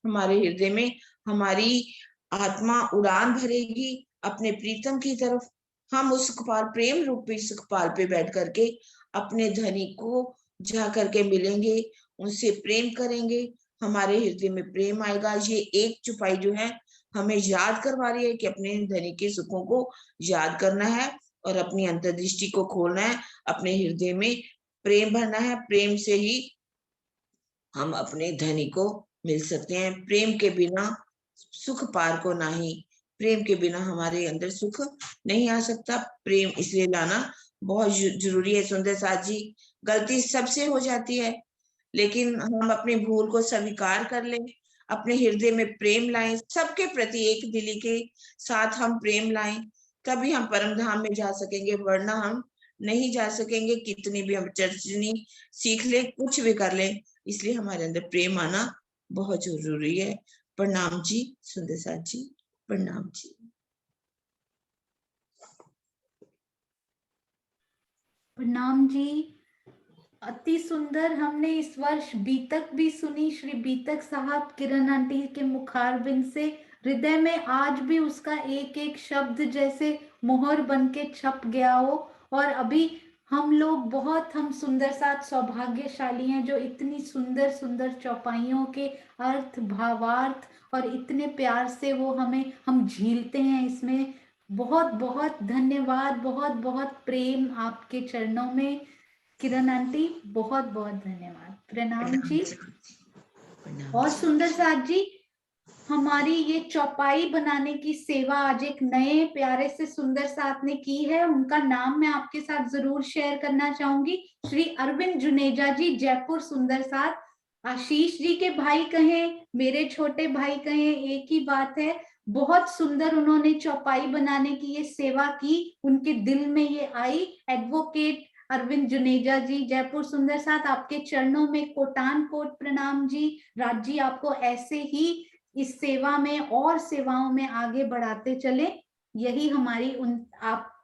हमारे हृदय में, हमारी आत्मा उड़ान भरेगी अपने प्रीतम की तरफ। हम उस सुखपाल, प्रेम रूपी सुखपाल पे बैठ करके अपने धनी को जा करके मिलेंगे, उनसे प्रेम करेंगे, हमारे हृदय में प्रेम आएगा। ये एक चुपाई जो है हमें याद करवा रही है कि अपने धनी के सुखों को याद करना है और अपनी अंतर्दृष्टि को खोलना है, अपने हृदय में प्रेम भरना है। प्रेम से ही हम अपने धनी को मिल सकते हैं। प्रेम के बिना सुख पार को नहीं, प्रेम के बिना हमारे अंदर सुख नहीं आ सकता। प्रेम इसलिए लाना बहुत जरूरी है। सुंदर साथ जी, गलती सबसे हो जाती है, लेकिन हम अपनी भूल को स्वीकार कर लें, अपने हृदय में प्रेम लाएं, सबके प्रति एक दिली के साथ हम प्रेम लाएं, तभी हम परम धाम में जा सकेंगे, वरना हम नहीं जा सकेंगे। कितनी भी हम चर्चनी सीख ले, कुछ भी कर ले, इसलिए हमारे अंदर प्रेम आना बहुत जरूरी है। प्रणाम जी सुंदर साथ जी, प्रणाम जी। प्रणाम जी। अति सुंदर हमने इस वर्ष बीतक भी सुनी। श्री बीतक साहब किरण आंटी के मुखारबिंद से हृदय में आज भी उसका एक एक शब्द जैसे मोहर बन के छप गया हो। और अभी हम लोग बहुत, हम सुंदर साथ सौभाग्यशाली हैं जो इतनी सुंदर सुंदर चौपाइयों के अर्थ, भावार्थ और इतने प्यार से वो हम झीलते हैं इसमें। बहुत बहुत धन्यवाद, बहुत बहुत प्रेम आपके चरणों में किरण आंटी, बहुत बहुत धन्यवाद। प्रणाम जी। और सुंदर साथ जी, हमारी ये चौपाई बनाने की सेवा आज एक नए प्यारे से सुंदर साथ ने की है। उनका नाम मैं आपके साथ जरूर शेयर करना चाहूंगी। श्री अरविंद जुनेजा जी, जयपुर सुंदर साथ। आशीष जी के भाई कहें, मेरे छोटे भाई कहें, एक ही बात है। बहुत सुंदर उन्होंने चौपाई बनाने की ये सेवा की, उनके दिल में ये आई। एडवोकेट अरविंद जुनेजा जी, जयपुर सुंदर साथ, आपके चरणों में कोटान कोट प्रणाम जी। राज जी, आपको ऐसे ही इस सेवा में और सेवाओं में आगे बढ़ाते चले, यही हमारी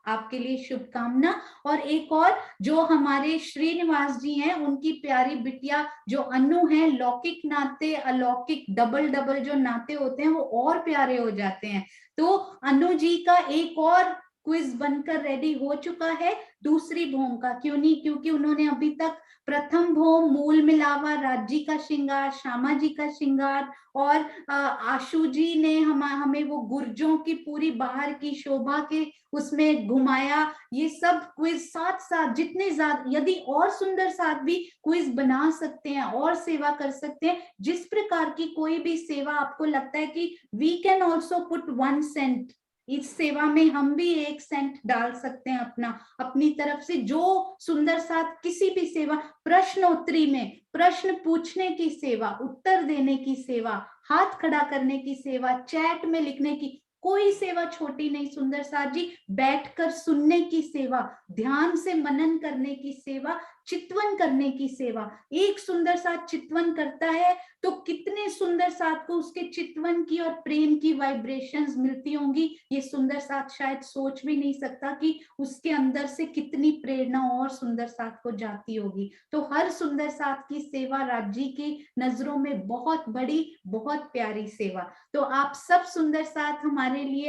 आपके लिए शुभकामना। और एक और जो हमारे श्रीनिवास जी हैं, उनकी प्यारी बिटिया जो अनु है, लौकिक नाते अलौकिक डबल डबल जो नाते होते हैं वो और प्यारे हो जाते हैं। तो अनु जी का एक और क्विज बनकर रेडी हो चुका है, दूसरी भौम का। क्यों नहीं, क्योंकि उन्होंने अभी तक प्रथम भौम, मूल मिलावा, राज्य का श्रृंगार, श्यामा जी का श्रृंगार और आशु जी ने हमें वो गुर्जों की पूरी बाहर की शोभा के उसमें घुमाया। ये सब क्विज साथ साथ जितने ज्यादा, यदि और सुंदर साथ भी क्विज बना सकते हैं और सेवा कर सकते हैं, जिस प्रकार की कोई भी सेवा आपको लगता है कि we can also put 1 cent, इस सेवा में हम भी 1 सेंट डाल सकते हैं अपनी तरफ से। जो सुंदर साथ किसी भी सेवा, प्रश्नोत्तरी में प्रश्न पूछने की सेवा, उत्तर देने की सेवा, हाथ खड़ा करने की सेवा, चैट में लिखने की, कोई सेवा छोटी नहीं सुंदर साथ जी। बैठकर सुनने की सेवा, ध्यान से मनन करने की सेवा, चितवन करने की सेवा। एक सुंदर साथ चितवन करता है तो कितने सुंदर साथ को उसके चितवन की और प्रेम की वाइब्रेशंस मिलती होंगी, ये सुंदर साथ शायद सोच भी नहीं सकता कि उसके अंदर से कितनी प्रेरणा और सुंदर साथ को जाती होगी। तो हर सुंदर साथ की सेवा राज्य की नजरों में बहुत बड़ी, बहुत प्यारी सेवा। तो आप सब सुंदर साथ हमारे लिए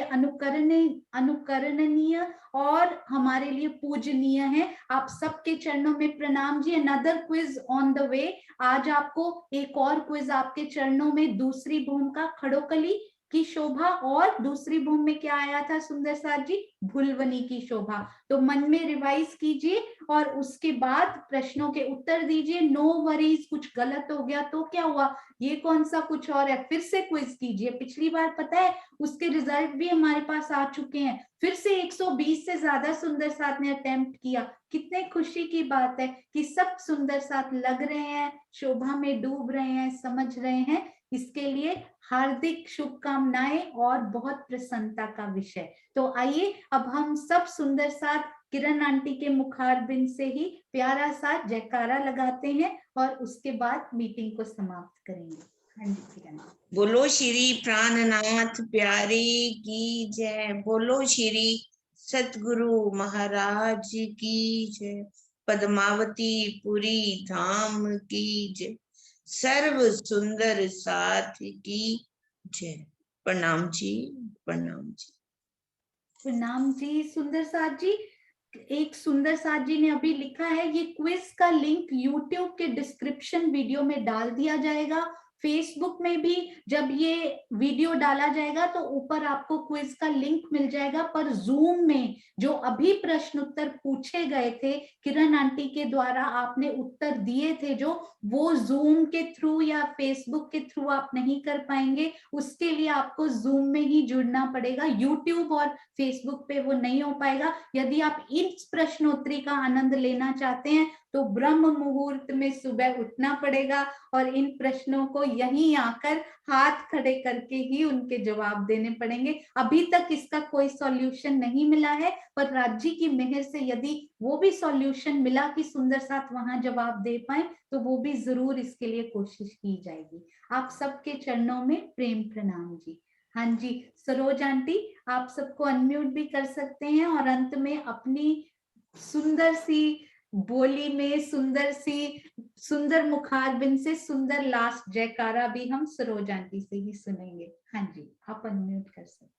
अनुकरणीय और हमारे लिए पूजनीय है। आप सबके चरणों में प्रणाम जी। Another quiz on the way. आज आपको एक और क्विज आपके चरणों में, दूसरी भूम का खड़ोकली की शोभा, और दूसरी भूम में क्या आया था सुंदर साथ जी? भुलवनी की शोभा। तो मन में रिवाइज कीजिए और उसके बाद प्रश्नों के उत्तर दीजिए। नो वरीज, कुछ गलत हो गया तो क्या हुआ, ये कौन सा कुछ और है, फिर से क्विज कीजिए। पिछली बार पता है उसके रिजल्ट भी हमारे पास आ चुके हैं, फिर से 120 से ज्यादा सुंदर साथ ने अटेम्प्ट किया। कितने खुशी की बात है कि सब सुंदर साथ लग रहे हैं, शोभा में डूब रहे हैं, समझ रहे हैं इसके लिए हार्दिक शुभकामनाएं और बहुत प्रसन्नता का विषय। तो आइए अब हम सब सुंदर साथ किरण आंटी के मुखारबिंद से ही प्यारा सा जयकारा लगाते हैं और उसके बाद मीटिंग को समाप्त करेंगे। हाँ जी किरण। बोलो श्री प्राणनाथ प्यारे की जय। बोलो श्री सतगुरु महाराज की जय। पद्मावती पुरी धाम की जय। सर्व सुंदर साथ की जय। प्रणाम जी, प्रणाम जी। प्रणाम जी सुंदर साथ जी। एक सुंदर साथ जी ने अभी लिखा है, ये क्विज का लिंक यूट्यूब के डिस्क्रिप्शन वीडियो में डाल दिया जाएगा। फेसबुक में भी जब ये वीडियो डाला जाएगा तो ऊपर आपको क्विज का लिंक मिल जाएगा। पर जूम में जो अभी प्रश्न उत्तर पूछे गए थे किरण आंटी के द्वारा, आपने उत्तर दिए थे जो, वो जूम के थ्रू या फेसबुक के थ्रू आप नहीं कर पाएंगे। उसके लिए आपको जूम में ही जुड़ना पड़ेगा। यूट्यूब और फेसबुक पे वो नहीं हो पाएगा। यदि आप इस प्रश्नोत्तरी का आनंद लेना चाहते हैं तो ब्रह्म मुहूर्त में सुबह उठना पड़ेगा और इन प्रश्नों को यहीं आकर हाथ खड़े करके ही उनके जवाब देने पड़ेंगे। अभी तक इसका कोई सॉल्यूशन नहीं मिला है, पर राज्य की मेहर से यदि वो भी सॉल्यूशन मिला कि सुंदर साथ वहां जवाब दे पाए तो वो भी जरूर इसके लिए कोशिश की जाएगी। आप सबके चरणों में प्रेम प्रणाम जी। हाँ जी सरोज आंटी, आप सबको अनम्यूट भी कर सकते हैं और अंत में अपनी सुंदर सी बोली में सुंदर मुखारबिंद से सुंदर लास्ट जयकारा भी हम सरोज आंटी से ही सुनेंगे। हाँ जी आप अनम्यूट कर सकते हैं।